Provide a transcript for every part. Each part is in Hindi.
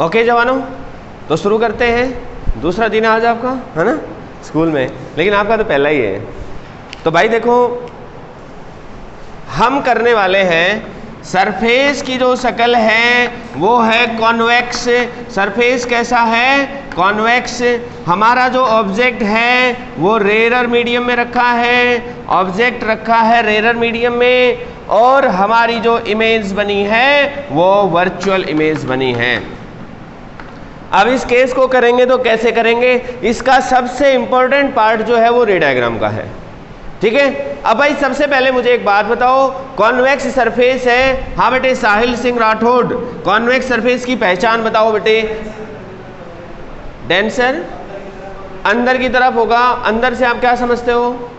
ओके जवानों, तो शुरू करते हैं। दूसरा दिन आज आपका है ना स्कूल में, लेकिन आपका तो पहला ही है। तो भाई देखो, हम करने वाले हैं सरफेस की जो शक्ल है वो है कॉन्वेक्स। सरफेस कैसा है? कॉन्वेक्स। हमारा जो ऑब्जेक्ट है वो रेयर मीडियम में रखा है, ऑब्जेक्ट रखा है रेयर मीडियम में, और हमारी जो इमेज बनी है वो वर्चुअल इमेज बनी है। अब इस केस को करेंगे तो कैसे करेंगे? इसका सबसे इंपॉर्टेंट पार्ट जो है वो रे डायग्राम का है, ठीक है। अब भाई सबसे पहले मुझे एक बात बताओ, कॉन्वेक्स सरफेस है। हाँ बेटे साहिल सिंह राठौड़, कॉन्वेक्स सरफेस की पहचान बताओ बेटे। डेंसर अंदर की तरफ होगा। अंदर से आप क्या समझते हो?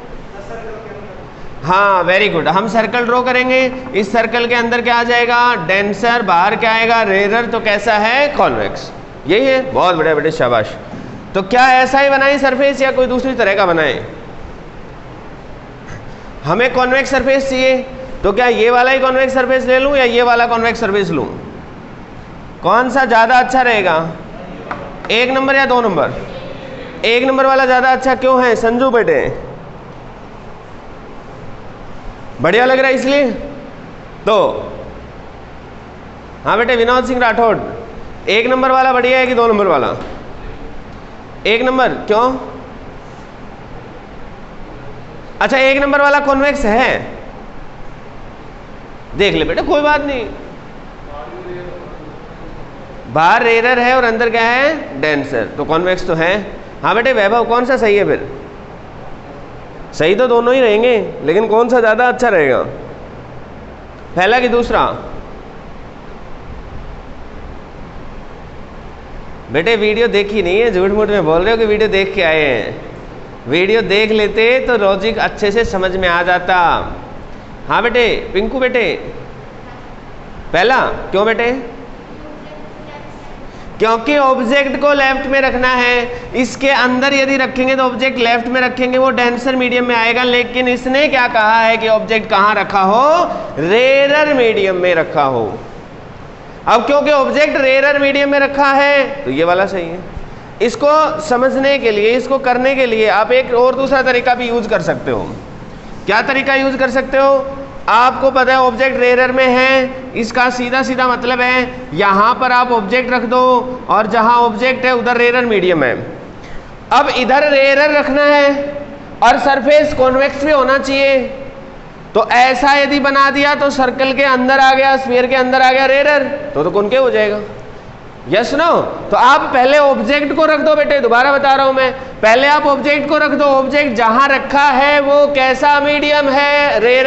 हाँ वेरी गुड, हम सर्कल ड्रॉ करेंगे। इस सर्कल के अंदर क्या आ जाएगा? डेंसर। बाहर क्या आएगा? रेयर। तो कैसा है? कॉन्वेक्स। यही है। बहुत बढ़िया बेटे, शाबाश। तो क्या ऐसा ही बनाए सरफेस या कोई दूसरी तरह का बनाए? हमें कॉन्वेक्स सरफेस चाहिए, तो क्या ये वाला ही कॉन्वेक्स सरफेस ले लूं या ये वाला कॉन्वेक्स सरफेस लूं? कौन सा ज़्यादा अच्छा रहेगा? 1 नंबर या 2 नंबर? 1 नंबर वाला ज़्यादा अच्छा क्यों है संजू बेटे? बढ़िया लग रहा है इसलिए? तो हाँ बेटे विनोद सिंह राठौड़, 1 नंबर वाला बढ़िया है कि 2 नंबर वाला? 1 नंबर। क्यों? अच्छा 1 नंबर वाला कॉन्वेक्स है, देख ले बेटा, कोई बात नहीं। बाहर रेयर है और अंदर क्या है? डेंसर। तो कॉन्वेक्स तो है। हाँ बेटे वैभव, कौन सा सही है फिर? सही तो दोनों ही रहेंगे, लेकिन कौन सा ज़्यादा अच्छा रहेगा, पहला कि दूसरा? बेटे वीडियो देखी नहीं है, झूठ मूठ में बोल रहे हो कि वीडियो देख के आए हैं। वीडियो देख लेते तो लॉजिक अच्छे से समझ में आ जाता। हाँ बेटे पिंकू बेटे, पहला क्यों बेटे? क्योंकि ऑब्जेक्ट को लेफ्ट में रखना है। इसके अंदर यदि रखेंगे तो ऑब्जेक्ट लेफ्ट में रखेंगे, वो डेंसर मीडियम में आएगा। लेकिन इसने क्या कहा है कि ऑब्जेक्ट कहाँ रखा हो? रेयर मीडियम में रखा हो। अब क्योंकि ऑब्जेक्ट रेयर मीडियम में रखा है तो ये वाला सही है। इसको समझने के लिए, इसको करने के लिए आप एक और दूसरा तरीका भी यूज कर सकते हो। क्या तरीका यूज कर सकते हो? आपको पता है ऑब्जेक्ट रेयर में है, इसका सीधा सीधा मतलब है यहाँ पर आप ऑब्जेक्ट रख दो और जहाँ ऑब्जेक्ट है उधर रेयर मीडियम है। अब इधर रेयर रखना है और सरफेस कॉन्वेक्स भी होना चाहिए। तो ऐसा यदि बना दिया तो सर्कल के अंदर आ गया, स्फीयर के अंदर आ गया रेयर, तो कॉन्केव हो जाएगा। Yes no? तो आप पहले ऑब्जेक्ट को रख दो बेटे, दोबारा बता रहा हूं मैं, पहले आप ऑब्जेक्ट को रख दो। ऑब्जेक्ट जहां रखा है वो कैसा मीडियम है? रेयर।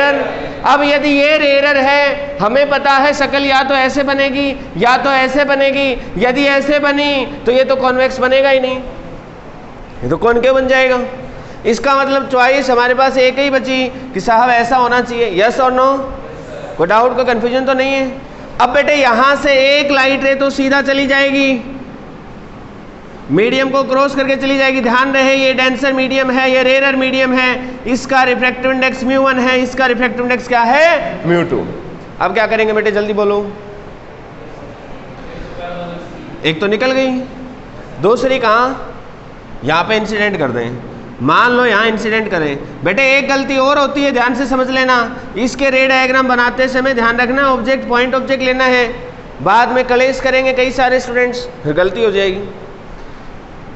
अब यदि ये रेयर है, हमें पता है शक्ल या तो ऐसे बनेगी या तो ऐसे बनेगी। यदि ऐसे बनी तो ये तो कॉन्वेक्स बनेगा ही नहीं, ये तो कॉन्केव बन जाएगा। इसका मतलब चॉइस हमारे पास एक ही बची कि साहब ऐसा होना चाहिए। यस और नो? कोई डाउट, कोई कंफ्यूजन तो नहीं है? अब बेटे यहां से एक लाइट रे तो सीधा चली जाएगी, मीडियम को क्रॉस करके चली जाएगी। ध्यान रहे ये डेंसर मीडियम है, ये रेयर मीडियम है। इसका रिफ्रैक्टिव इंडेक्स μ1 है, इसका रिफ्रैक्टिव इंडेक्स क्या है? μ2। अब क्या करेंगे बेटे, जल्दी बोलो। एक तो निकल गई, दूसरी कहाँ? यहाँ पे इंसिडेंट कर दें। मान लो यहाँ इंसिडेंट करें। बेटे एक गलती और होती है, ध्यान से समझ लेना। इसके रे डायग्राम बनाते समय ध्यान रखना, ऑब्जेक्ट पॉइंट ऑब्जेक्ट लेना है। बाद में कलेश करेंगे कई सारे स्टूडेंट्स, फिर गलती हो जाएगी।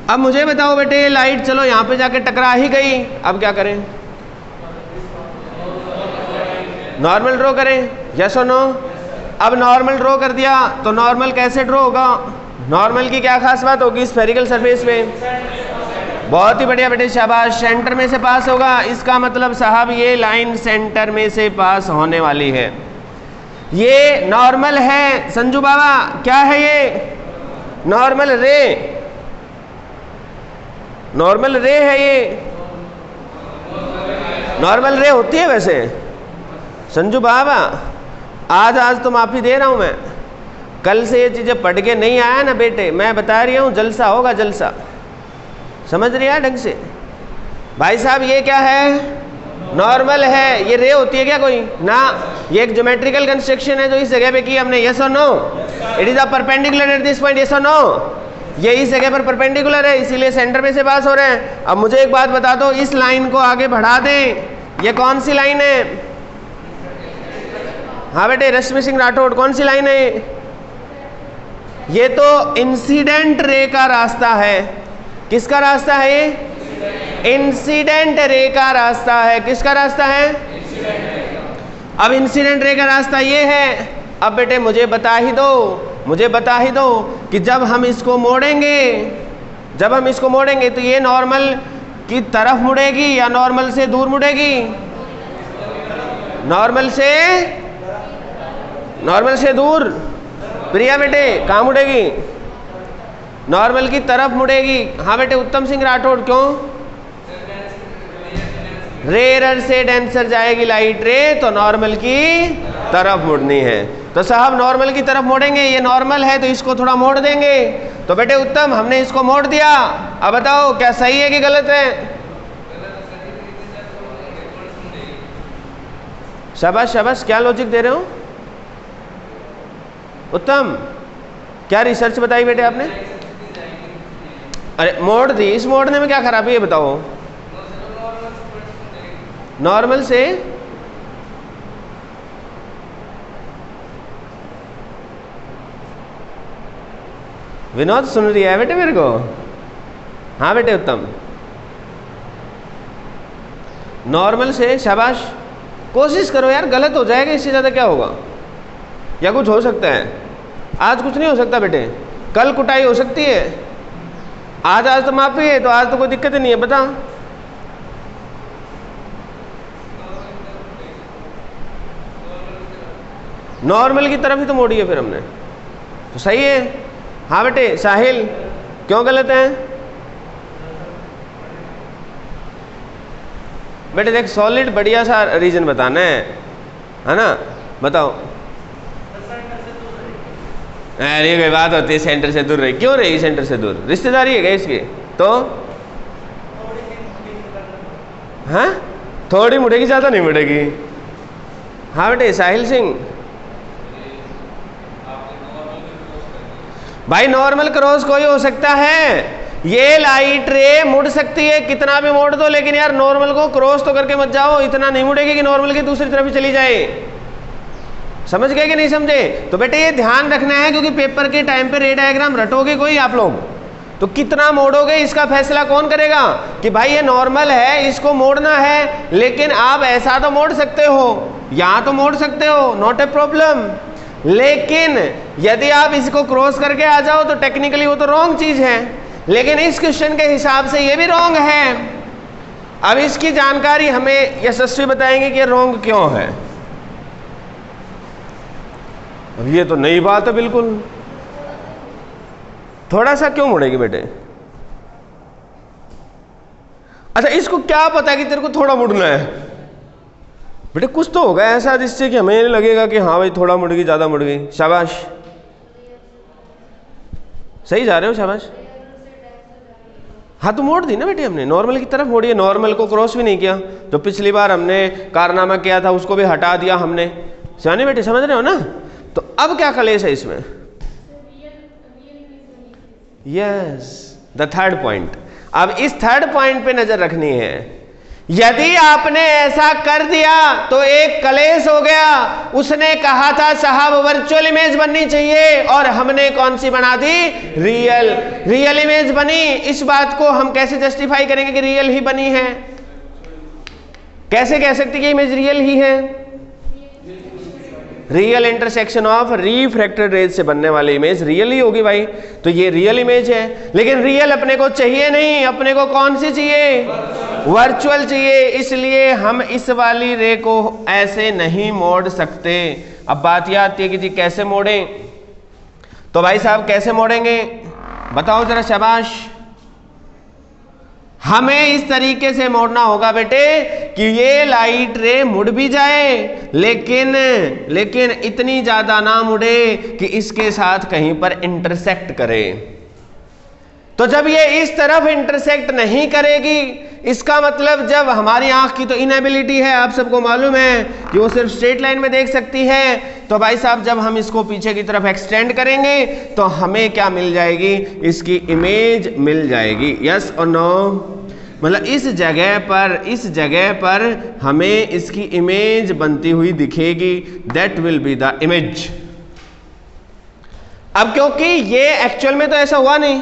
अब मुझे बताओ बेटे, लाइट चलो यहाँ पे जाके टकरा ही गई, अब क्या करें? नॉर्मल ड्रॉ करें? यस और नो? अब नॉर्मल ड्रॉ कर दिया तो नॉर्मल कैसे ड्रॉ होगा? नॉर्मल की क्या खास बात होगी स्फेरिकल सरफेस पे? बहुत ही बढ़िया बेटे, शाबाश। सेंटर में से पास होगा, इसका मतलब साहब ये लाइन सेंटर में से पास होने वाली है। ये नॉर्मल है संजू बाबा, क्या है ये? नॉर्मल रे, नॉर्मल रे है ये। नॉर्मल रे होती है वैसे संजू बाबा। आज तो माफी दे रहा हूं मैं, कल से ये चीजें पढ़ के नहीं आया ना बेटे, मैं बता रही हूं जलसा होगा, जलसा। समझ रही है ढंग से? भाई साहब ये क्या है? नॉर्मल है। ये रे होती है क्या कोई ना? ये एक ज्योमेट्रिकल कंस्ट्रक्शन है जो इस जगह पे की हमने, यस और no? It is a perpendicular at this point, yes और नो? ये इस जगह पर परपेंडिकुलर है, इसीलिए सेंटर में से पास हो रहे हैं। अब मुझे एक बात बता दो, इस लाइन को आगे बढ़ा दें, ये कौन सी लाइन है? हाँ बेटे रश्मि सिंह राठौड़, कौन सी लाइन है? ये तो इंसिडेंट रे का रास्ता है। किसका रास्ता है ये? इंसिडेंट रे का रास्ता है। किसका रास्ता है? अब इंसिडेंट रे का रास्ता ये है। अब बेटे मुझे बता ही दो कि जब हम इसको मोड़ेंगे तो ये नॉर्मल की तरफ मुड़ेगी या नॉर्मल से दूर मुड़ेगी? नॉर्मल से दूर। प्रिया बेटे कहाँ मुड़ेगी? नॉर्मल की तरफ मुड़ेगी। हाँ बेटे उत्तम सिंह राठौड़, क्यों? रेयर से डेंसर जाएगी लाइट रे, तो नॉर्मल की तरफ मुड़नी है। तो साहब नॉर्मल की तरफ मोड़ेंगे, ये नॉर्मल है तो इसको थोड़ा मोड़ देंगे। तो बेटे उत्तम हमने इसको मोड़ दिया। अब बताओ क्या सही है कि गलत है? शाबाश शाबाश, क्या लॉजिक दे रहे हो उत्तम? क्या रिसर्च बताई बेटे आपने? अरे मोड़ दी, इस मोड़ने में क्या खराबी है बताओ? नॉर्मल से विनोद सुन रही है बेटे मेरे को? हाँ बेटे उत्तम, नॉर्मल से। शाबाश, कोशिश करो यार, गलत हो जाएगा इससे ज़्यादा क्या होगा? या कुछ हो सकता है? आज कुछ नहीं हो सकता बेटे, कल कुटाई हो सकती है। आज तो माफी है, तो आज तो कोई दिक्कत ही नहीं है। बता नॉर्मल की तरफ ही तो मोड़ी है फिर हमने, तो सही है। हाँ बेटे साहिल, क्यों गलत है? बेटे देख सॉलिड बढ़िया सा रीजन बताना है ना? बताओ। अरे कोई बात होती है सेंटर से दूर रही, क्यों रही सेंटर से दूर? रिश्तेदारी है क्या इसकी? तो हाँ थोड़ी मुड़ेगी, ज़्यादा नहीं मुड़ेगी। हाँ बेटे साहिल सिंह, भाई नॉर्मल क्रॉस कोई हो सकता है। ये लाइट रे मुड़ सकती है, कितना भी मोड़ दो, लेकिन यार नॉर्मल को क्रॉस तो करके मत जाओ। इतना नहीं मुड़ेगी कि नॉर्मल की दूसरी तरफ ही चली जाए। समझ गए कि नहीं समझे? तो बेटे ये ध्यान रखना है, क्योंकि पेपर के टाइम पे रे डायग्राम रटोगे कोई आप लोग, तो कितना मोड़ोगे इसका फैसला कौन करेगा? कि भाई ये नॉर्मल है, इसको मोड़ना है, लेकिन आप ऐसा तो मोड़ सकते हो, यहाँ तो मोड़ सकते हो, नॉट ए प्रॉब्लम। लेकिन यदि आप इसको क्रॉस करके आ जाओ तो टेक्निकली वो तो रॉन्ग चीज है, लेकिन इस क्वेश्चन के हिसाब से ये भी रॉन्ग है। अब इसकी जानकारी हमें यशस्वी बताएंगे कि रॉन्ग क्यों है। अब ये तो नई बात है बिल्कुल। थोड़ा सा क्यों मुड़ेगी बेटे? अच्छा इसको क्या पता है कि तेरे को थोड़ा मुड़ना है? बेटे कुछ तो होगा ऐसा जिससे कि हमें लगेगा कि हाँ भाई थोड़ा मुड़ गई, ज्यादा मुड़ गई। शाबाश, सही जा रहे हो, शाबाश। हाँ तो मोड़ दी ना बेटे हमने, नॉर्मल की तरफ मोड़ी है, नॉर्मल को क्रॉस भी नहीं किया। जो पिछली बार हमने कारनामा किया था उसको भी हटा दिया हमने। जाने बेटे, समझ रहे हो ना? तो अब क्या कलेश है इसमें? Yes, the third point. अब इस थर्ड पॉइंट पे नजर रखनी है। यदि आपने ऐसा कर दिया तो एक कलेश हो गया। उसने कहा था साहब वर्चुअल इमेज बननी चाहिए, और हमने कौन सी बना दी? रियल इमेज बनी। इस बात को हम कैसे जस्टिफाई करेंगे कि रियल ही बनी है? कैसे कह सकते कि इमेज रियल ही है? Real intersection of refracted rays से बनने वाली इमेज रियल ही होगी भाई। तो ये रियल इमेज है, लेकिन रियल अपने को चाहिए नहीं, अपने को कौन सी चाहिए? वर्चुअल चाहिए। इसलिए हम इस वाली रे को ऐसे नहीं मोड़ सकते। अब बात यह आती है कि जी कैसे मोड़ें? तो भाई साहब कैसे मोड़ेंगे बताओ जरा, शाबाश। हमें इस तरीके से मोड़ना होगा बेटे कि ये लाइट रे मुड़ भी जाए, लेकिन इतनी ज्यादा ना मुड़े कि इसके साथ कहीं पर इंटरसेक्ट करे। तो जब ये इस तरफ इंटरसेक्ट नहीं करेगी, इसका मतलब जब हमारी आंख की तो इनएबिलिटी है, आप सबको मालूम है कि वो सिर्फ स्ट्रेट लाइन में देख सकती है, तो भाई साहब जब हम इसको पीछे की तरफ एक्सटेंड करेंगे तो हमें क्या मिल जाएगी, इसकी इमेज मिल जाएगी। यस और नो? मतलब इस जगह पर हमें इसकी इमेज बनती हुई दिखेगी, that will be the image. अब क्योंकि ये एक्चुअल में तो ऐसा हुआ नहीं,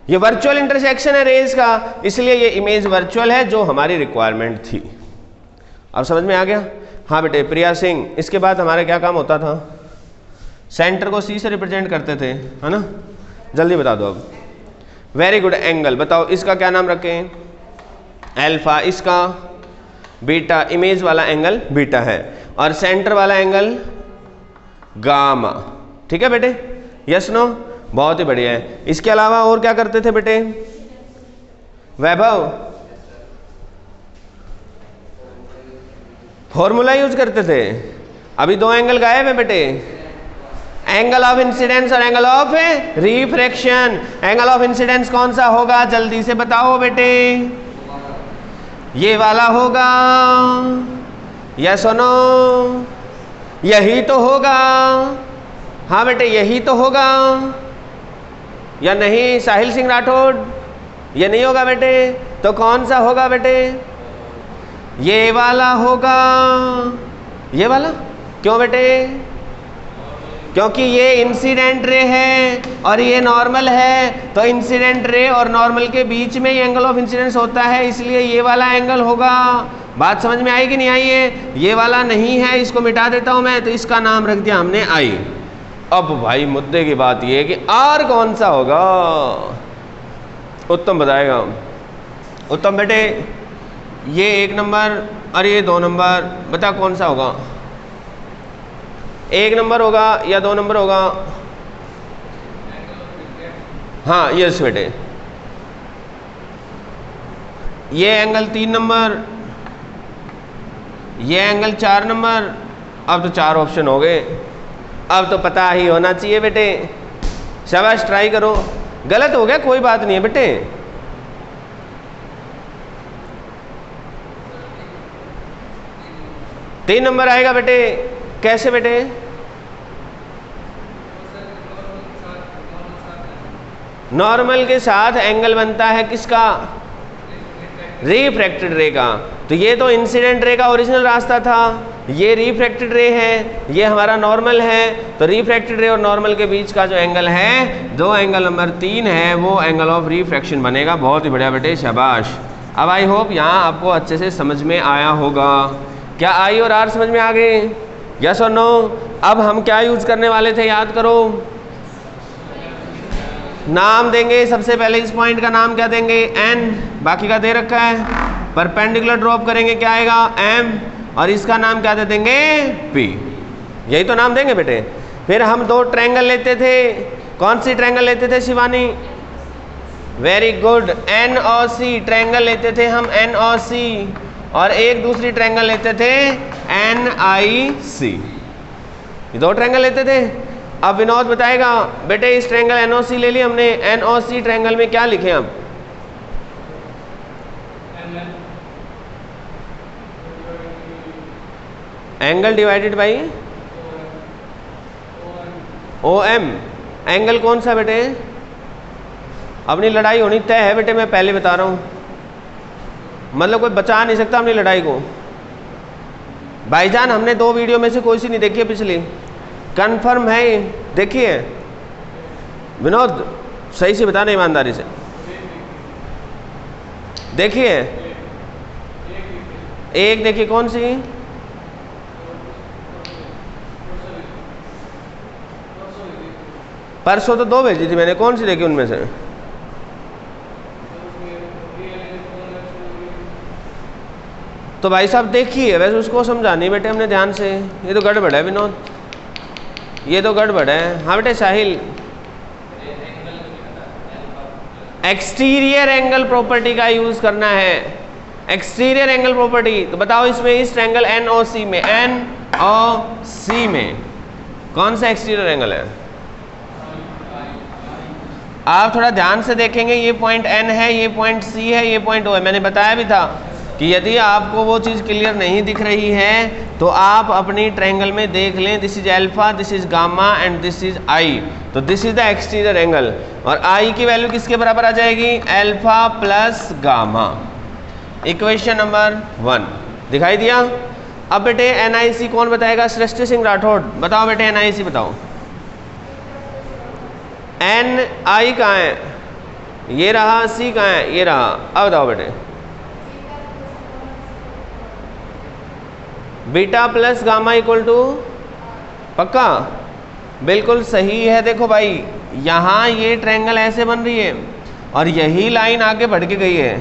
ये वर्चुअल इंटरसेक्शन है रेज का, इसलिए ये इमेज वर्चुअल है जो हमारी रिक्वायरमेंट थी। अब समझ में आ गया? हाँ बेटे प्रिया सिंह, इसके बाद हमारा क्या काम होता था? सेंटर को सी से रिप्रेजेंट करते थे, है ना? जल्दी बता दो अब। Very good. एंगल बताओ, इसका क्या नाम रखें? अल्फा, इसका बीटा, इमेज वाला एंगल बीटा है, और सेंटर वाला एंगल गामा। ठीक है बेटे? Yes no? बहुत ही बढ़िया है। इसके अलावा और क्या करते थे बेटे? वैभव, फॉर्मूला यूज करते थे। अभी दो एंगल गायब है बेटे, एंगल ऑफ इंसिडेंस और angle of refraction. Angle of incidence कौन सा होगा, जल्दी से बताओ बेटे? ये वाला होगा। यस और नो? यही तो होगा। हाँ बेटे यही तो होगा, या नहीं साहिल सिंह राठौड़? ये नहीं होगा बेटे, तो कौन सा होगा बेटे? ये वाला होगा। ये वाला क्यों बेटे? क्योंकि ये इंसिडेंट रे है और ये नॉर्मल है, तो इंसिडेंट रे और नॉर्मल के बीच में ही एंगल ऑफ इंसिडेंस होता है, इसलिए ये वाला एंगल होगा। बात समझ में आई कि नहीं आई है? ये वाला नहीं है, इसको मिटा देता हूं मैं, तो इसका नाम रख दिया हमने आई। अब भाई मुद्दे की बात ये है कि आर कौन सा होगा? उत्तम बताएगा। उत्तम बेटे ये 1 नंबर और ये 2 नंबर, बता कौन सा होगा? 1 नंबर होगा या 2 नंबर होगा? हाँ यस बेटे। ये एंगल 3 नंबर, ये एंगल 4 नंबर। अब तो 4 ऑप्शन हो गए, अब तो पता ही होना चाहिए बेटे। शाबाश, ट्राई करो। गलत हो गया कोई बात नहीं है बेटे। तीन नंबर आएगा बेटे। कैसे बेटे? नॉर्मल के साथ एंगल बनता है किसका? रिफ्रैक्टेड रे का। तो ये तो इंसिडेंट रे का ओरिजिनल रास्ता था, ये रिफ्रैक्टेड रे है, ये हमारा नॉर्मल है, तो रिफ्रैक्टेड रे और नॉर्मल के बीच का जो एंगल है, जो एंगल नंबर 3 है, वो एंगल ऑफ रिफ्रैक्शन बनेगा। बहुत ही बढ़िया बेटे, शाबाश। अब आई होप यहाँ आपको अच्छे से समझ में आया होगा। क्या आई और आर समझ में आ गए? यस और नो? अब हम क्या यूज करने वाले थे, याद करो। नाम देंगे सबसे पहले, इस पॉइंट का नाम क्या देंगे? एन, बाकी का दे रखा है। परपेंडिकुलर ड्रॉप करेंगे, क्या आएगा? एम, और इसका नाम क्या दे देंगे? पी। यही तो नाम देंगे बेटे। फिर हम 2 ट्रायंगल लेते थे। कौन सी ट्रायंगल लेते थे शिवानी? वेरी गुड, एन और सी ट्रायंगल लेते थे हम, एन और सी, और एक दूसरी ट्रायंगल लेते थे एन आई सी। ये 2 ट्रायंगल लेते थे। अब विनोद बताएगा बेटे, इस ट्रायंगल एनओसी ले लिया हमने, एनओसी ट्रायंगल में क्या लिखें अब? Angle divided by O M. Angle कौन सा बेटे? अपनी लड़ाई होनी तय है बेटे, मैं पहले बता रहा हूं, मतलब कोई बचा नहीं सकता अपनी लड़ाई को। भाईजान हमने 2 वीडियो में से कोई सी नहीं देखी है पिछली, कंफर्म है? देखिए विनोद, सही से बताना ईमानदारी से। देखिए एक देखिए, कौन सी? परसों तो 2 भेजी थी मैंने, कौन सी देखी उनमें से? तो भाई साहब देखिए, वैसे उसको समझानी बेटे हमने ध्यान से। ये तो गड़बड़ है विनोद, ये तो गड़बड़ है। हाँ बेटे साहिल, एक्सटीरियर एंगल प्रॉपर्टी का यूज करना है। एक्सटीरियर एंगल प्रॉपर्टी, तो बताओ इसमें, इस ट्रायंगल एनओसी में, एनओसी में कौन सा एक्सटीरियर एंगल है? आप थोड़ा ध्यान से देखेंगे, ये पॉइंट N है, ये पॉइंट C है, ये पॉइंट O है। मैंने बताया भी था कि यदि आपको वो चीज़ क्लियर नहीं दिख रही है तो आप अपनी ट्रायंगल में देख लें, this is alpha, this is gamma and this is I. तो this is the exterior angle और आई की वैल्यू किसके बराबर आ जाएगी? Alpha plus gamma. Equation number 1 दिखाई दिया। अब बेटे NIC कौन बताएगा? सृष्टि सिंह राठौड़, बताओ बेटे NIC बताओ। NI कहाँ है? ये रहा। C कहाँ है? ये रहा। अब बताओ बेटे। Beta plus gamma equal to, पक्का? बिल्कुल सही है। देखो भाई, यहाँ ये ट्रायंगल ऐसे बन रही है और यही लाइन आगे बढ़ के गई है।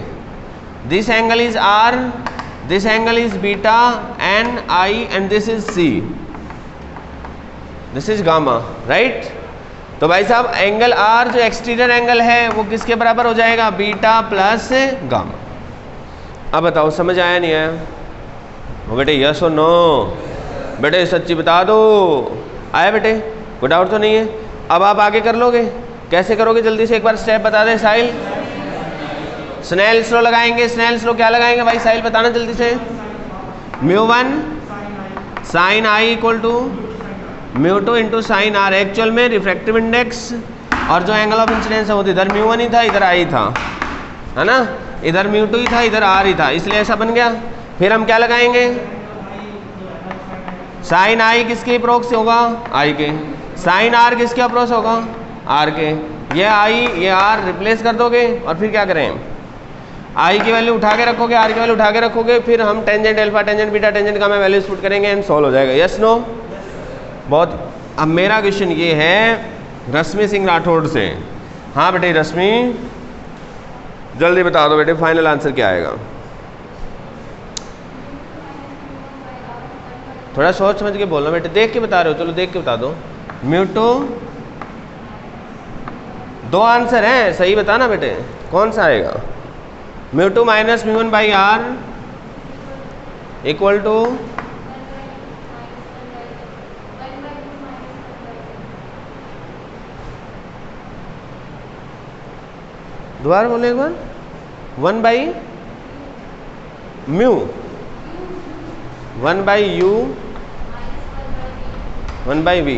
This angle is R, this angle is beta, NI and this is C, this is gamma, right? तो भाई साहब एंगल R जो एक्सटीरियर एंगल है वो किसके बराबर हो जाएगा? Beta plus gamma. अब बताओ समझ आया नहीं आया? बेटे यस और नो? बेटे सच्ची बता दो। आया बेटे? कोई डाउट तो नहीं है? अब आप आगे कर लोगे। कैसे करोगे जल्दी से एक बार स्टेप बता दे साहिल। स्नेल्स लॉ लगाएंगे। स्नेल्स लॉ क्या लगाएंगे भाई साहिल, बताना जल्दी से। μ1 sine i equal to μ2 into sine r. Actual में रिफ्रैक्टिव इंडेक्स और जो एंगल ऑफ इंसिडेंस है वो इधर μ1 ही था, इधर आई था, है ना? इधर μ2 ही था, इधर आर ही था, इसलिए ऐसा बन गया। फिर हम क्या लगाएंगे? साइन आई किसके अप्रोक्स होगा? आई के। साइन आर किसके अप्रोच होगा? आर के। ये आई ये आर रिप्लेस कर दोगे और फिर क्या करें? आई की वैल्यू उठा के रखोगे, आर की वैल्यू उठा के रखोगे, फिर हम tangent alpha, tangent beta, tangent gamma values put करेंगे एंड सॉल्व हो जाएगा। Yes no? बहुत। अब मेरा क्वेश्चन ये है रश्मि सिंह राठौड़ से। हाँ बेटे रश्मि जल्दी बता दो बेटे, फाइनल आंसर क्या आएगा? थोड़ा सोच समझ के बोलना बेटे, देख के बता रहे हो, चलो देख के बता दो। μ2, दो आंसर हैं, सही बताना बेटे कौन सा आएगा? μ2 minus μ1 by r equal to दोबारा बोले एक बार। 1 by mu, 1 by u, 1 by v.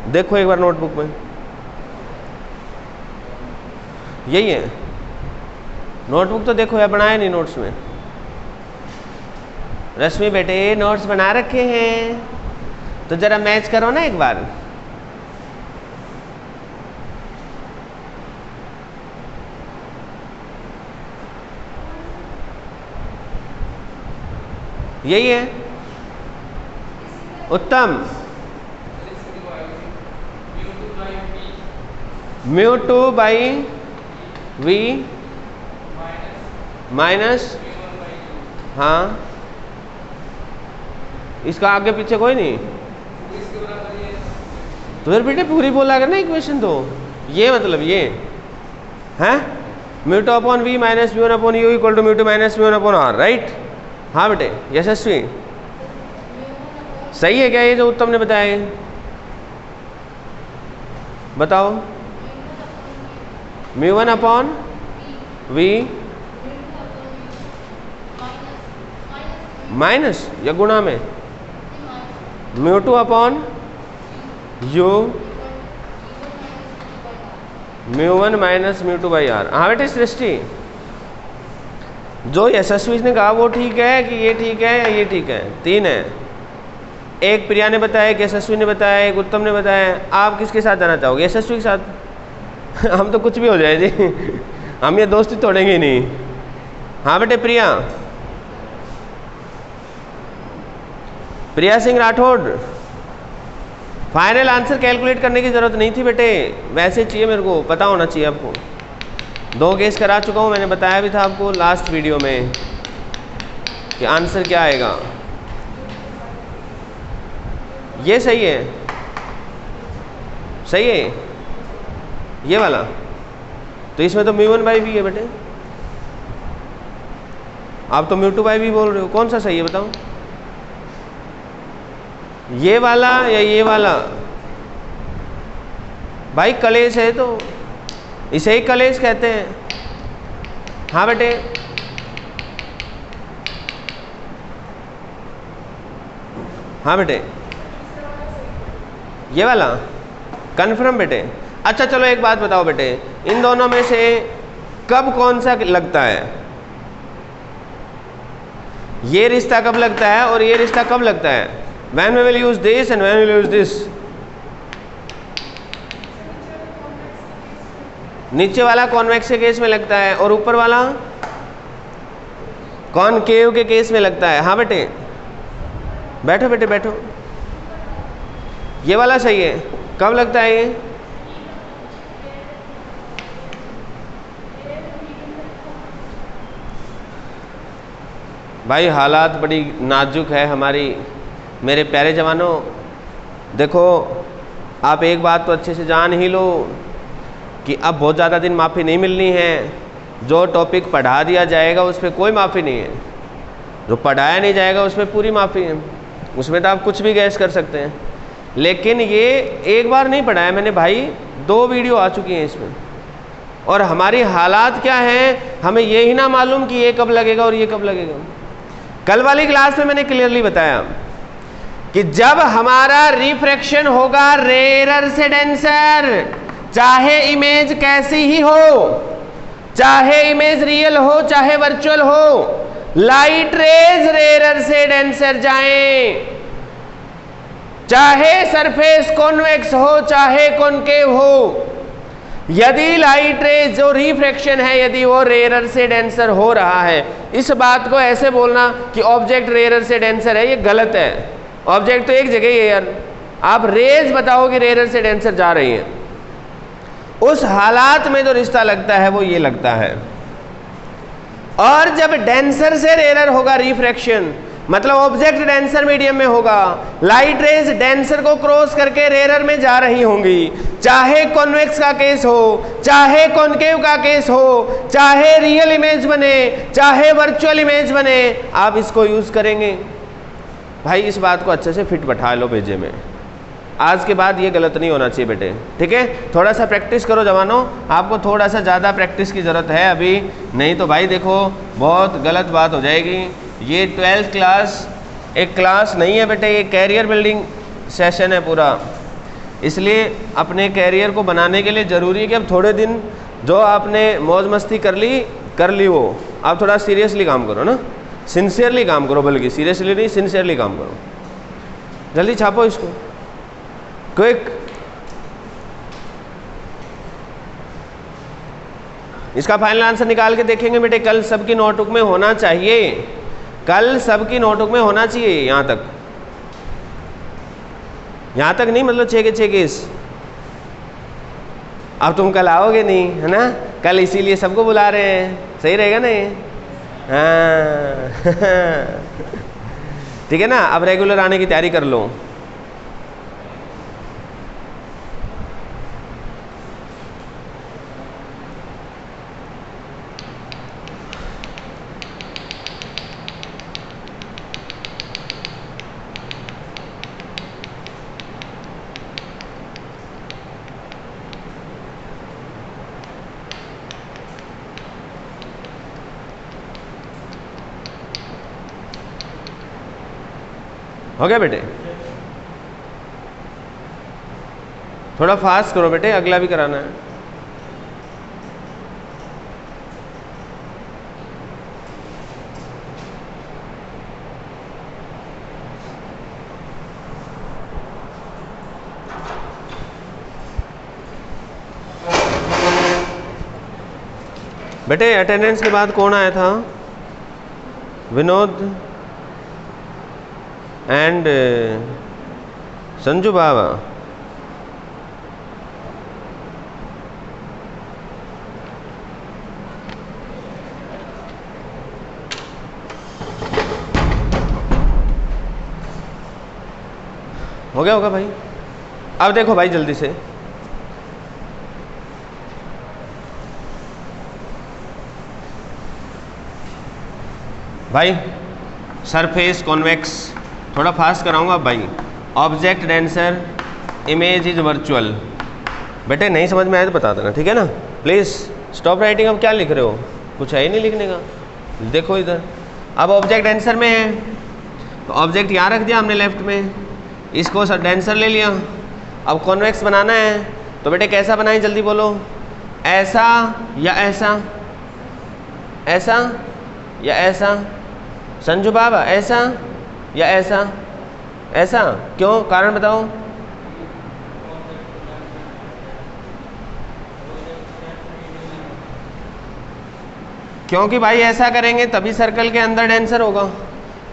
देखो एक बार नोटबुक में, यही है। नोटबुक तो देखो, या बनाया नहीं नोट्स में? रश्मि बेटे नोट्स बना रखे हैं तो जरा मैच करो ना एक बार। यही है उत्तम। μ2 बाई वी माइनस, हाँ इसका आगे पीछे कोई नहीं तो फिर बेटे पूरी बोला अगर ना इक्वेशन, तो ये मतलब ये है μ2 upon v minus μ1 upon u equal to μ2 minus μ1 upon r, right? हाँ बेटे यशस्वी सही है क्या ये जो उत्तम ने बताया है? बताओ। μ1 अपॉन वी माइनस या गुणा में μ2 upon u μ1 minus μ2 by r. हाँ बेटे सृष्टि, जो यशस्वी ने कहा वो ठीक है कि ये ठीक है या ये ठीक है? तीन है, एक प्रिया ने बताया, एक यशस्वी ने बताया, एक उत्तम ने बताया। आप किसके साथ जाना चाहोगे? यशस्वी के साथ? हम तो कुछ भी हो जाए जी, हम ये दोस्ती तोड़ेंगे नहीं। हाँ बेटे Priya, Priya Singh Rathore, final answer calculate करने की ज़रूरत नहीं थी बेटे, वैसे चाहिए मेरे को पता होना चाहिए आपको। 2 केस करा चुका हूँ, मैंने बताया भी था आपको लास्ट वीडियो में कि आंसर क्या आएगा। ये सही है, सही है ये वाला, तो इसमें तो μ1 बाई वी है बेटे, आप तो μ2 बाई वी बोल रहे हो। कौन सा सही है बताओ, ये वाला या ये वाला? भाई कलेश है तो इसे ही कलेश कहते हैं। हाँ बेटे, हाँ बेटे, ये वाला कन्फर्म बेटे। अच्छा चलो एक बात बताओ बेटे, इन दोनों में से कब कौन सा लगता है? ये रिश्ता कब लगता है और ये रिश्ता कब लगता है? When we will use this and when we will use this? नीचे वाला कॉन्वेक्स के केस में लगता है और ऊपर वाला कॉनकेव के केस में लगता है। हाँ बेटे, बैठो बेटे बैठो। ये वाला सही है। कब लगता है ये? भाई हालात बड़ी नाजुक है हमारी, मेरे प्यारे जवानों। देखो आप एक बात तो अच्छे से जान ही लो कि अब बहुत ज़्यादा दिन माफ़ी नहीं मिलनी है। जो टॉपिक पढ़ा दिया जाएगा उस पर कोई माफ़ी नहीं है, जो पढ़ाया नहीं जाएगा उस पर पूरी माफ़ी है। उसमें तो आप कुछ भी गैस कर सकते हैं। लेकिन ये एक बार नहीं पढ़ाया मैंने भाई, 2 वीडियो आ चुकी हैं इसमें। और हमारी हालात क्या हैं, हमें ये ही ना मालूम कि ये कब लगेगा और ये कब लगेगा। कल वाली क्लास में मैंने क्लियरली बताया कि जब हमारा रिफ्रैक्शन होगा रेयर से डेंसर, चाहे इमेज कैसी ही हो, चाहे इमेज रियल हो चाहे वर्चुअल हो, लाइट रेज रेयर से डेंसर जाएं, चाहे सरफेस कॉन्वेक्स हो चाहे कॉनकेव हो। यदि लाइट रेज जो रिफ्रैक्शन है यदि वो रेयर से डेंसर हो रहा है, इस बात को ऐसे बोलना कि ऑब्जेक्ट रेयर से डेंसर है, ये गलत है। ऑब्जेक्ट तो एक जगह ही है यार, आप रेज बताओ कि रेयर से डेंसर जा रही हैं। उस हालात में जो रिश्ता लगता है वो ये लगता है। और जब डेंसर से रेयर होगा रिफ्रैक्शन, मतलब ऑब्जेक्ट डेंसर मीडियम में होगा, लाइट रेज डेंसर को क्रॉस करके रेयर में जा रही होंगी, चाहे कॉन्वेक्स का केस हो चाहे कॉनकेव का केस हो, चाहे रियल इमेज बने चाहे वर्चुअल इमेज बने, आप इसको यूज करेंगे। भाई इस बात को अच्छे से फिट बैठा लो भेजे में। आज के बाद ये गलत नहीं होना चाहिए बेटे, ठीक है। थोड़ा सा प्रैक्टिस करो जवानों, आपको थोड़ा सा ज़्यादा प्रैक्टिस की ज़रूरत है अभी, नहीं तो भाई देखो बहुत गलत बात हो जाएगी। ये 12th क्लास एक क्लास नहीं है बेटे, ये कैरियर बिल्डिंग सेशन है पूरा। इसलिए अपने कैरियर को बनाने के लिए ज़रूरी है कि अब थोड़े दिन जो आपने मौज मस्ती कर ली वो आप थोड़ा सीरियसली काम करो ना, सिंसियरली काम करो, बल्कि सीरियसली नहीं सिंसियरली काम करो। जल्दी छापो इसको, क्विक। इसका फाइनल आंसर निकाल के देखेंगे बेटे। कल सबकी नोटबुक में होना चाहिए, कल सबकी नोटबुक में होना चाहिए। यहाँ तक नहीं, मतलब 6 के 6 केस। अब तुम कल आओगे नहीं है ना, कल इसीलिए सबको बुला रहे हैं, सही रहेगा ना ये? हाँ ठीक है ना। अब रेगुलर आने की तैयारी कर लो। हो गया बेटे? थोड़ा फास्ट करो बेटे, अगला भी कराना है। बेटे अटेंडेंस के बाद कौन आया था? विनोद एंड संजू बाबा। हो गया होगा भाई। अब देखो भाई जल्दी से, भाई सरफेस कॉन्वेक्स, थोड़ा फास्ट कराऊंगा भाई। Object denser, image is virtual, बेटे नहीं समझ में आए तो बता देना, ठीक है ना। Please stop writing. अब क्या लिख रहे हो, कुछ है ही नहीं लिखने का। देखो इधर, अब ऑब्जेक्ट आंसर में है तो ऑब्जेक्ट यहाँ रख दिया हमने लेफ्ट में, इसको सर डेंसर ले लिया। अब कॉन्वेक्स बनाना है तो बेटे कैसा बनाएं, जल्दी बोलो। ऐसा या ऐसा, ऐसा या ऐसा, संजू बाबा ऐसा या ऐसा, ऐसा क्यों, कारण बताओ। क्योंकि भाई ऐसा करेंगे तभी सर्कल के अंदर डेंसर होगा,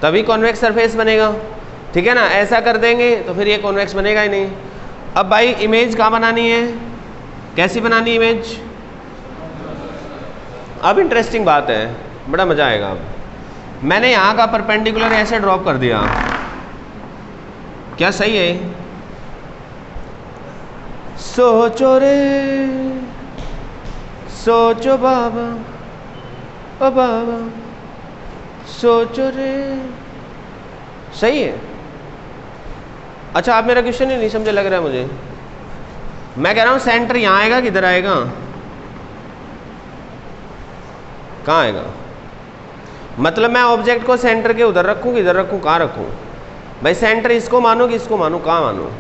तभी कॉन्वेक्स सरफेस बनेगा, ठीक है ना। ऐसा कर देंगे तो फिर ये कॉन्वेक्स बनेगा ही नहीं। अब भाई इमेज कहाँ बनानी है, कैसी बनानी है इमेज। अब इंटरेस्टिंग बात है, बड़ा मजा आएगा। अब मैंने यहाँ का परपेंडिकुलर ऐसे ड्रॉप कर दिया, क्या सही है। सोचो रे सोचो बाबा, ओ बाबा सोचो रे, सही है। अच्छा आप मेरा क्वेश्चन ही नहीं समझे लग रहा है मुझे। मैं कह रहा हूँ सेंटर यहाँ आएगा किधर आएगा, कहाँ आएगा। मतलब मैं ऑब्जेक्ट को सेंटर के उधर रखूँ कि इधर रखूँ, कहाँ रखूँ भाई। सेंटर इसको मानो कि इसको मानो, कहाँ मानो।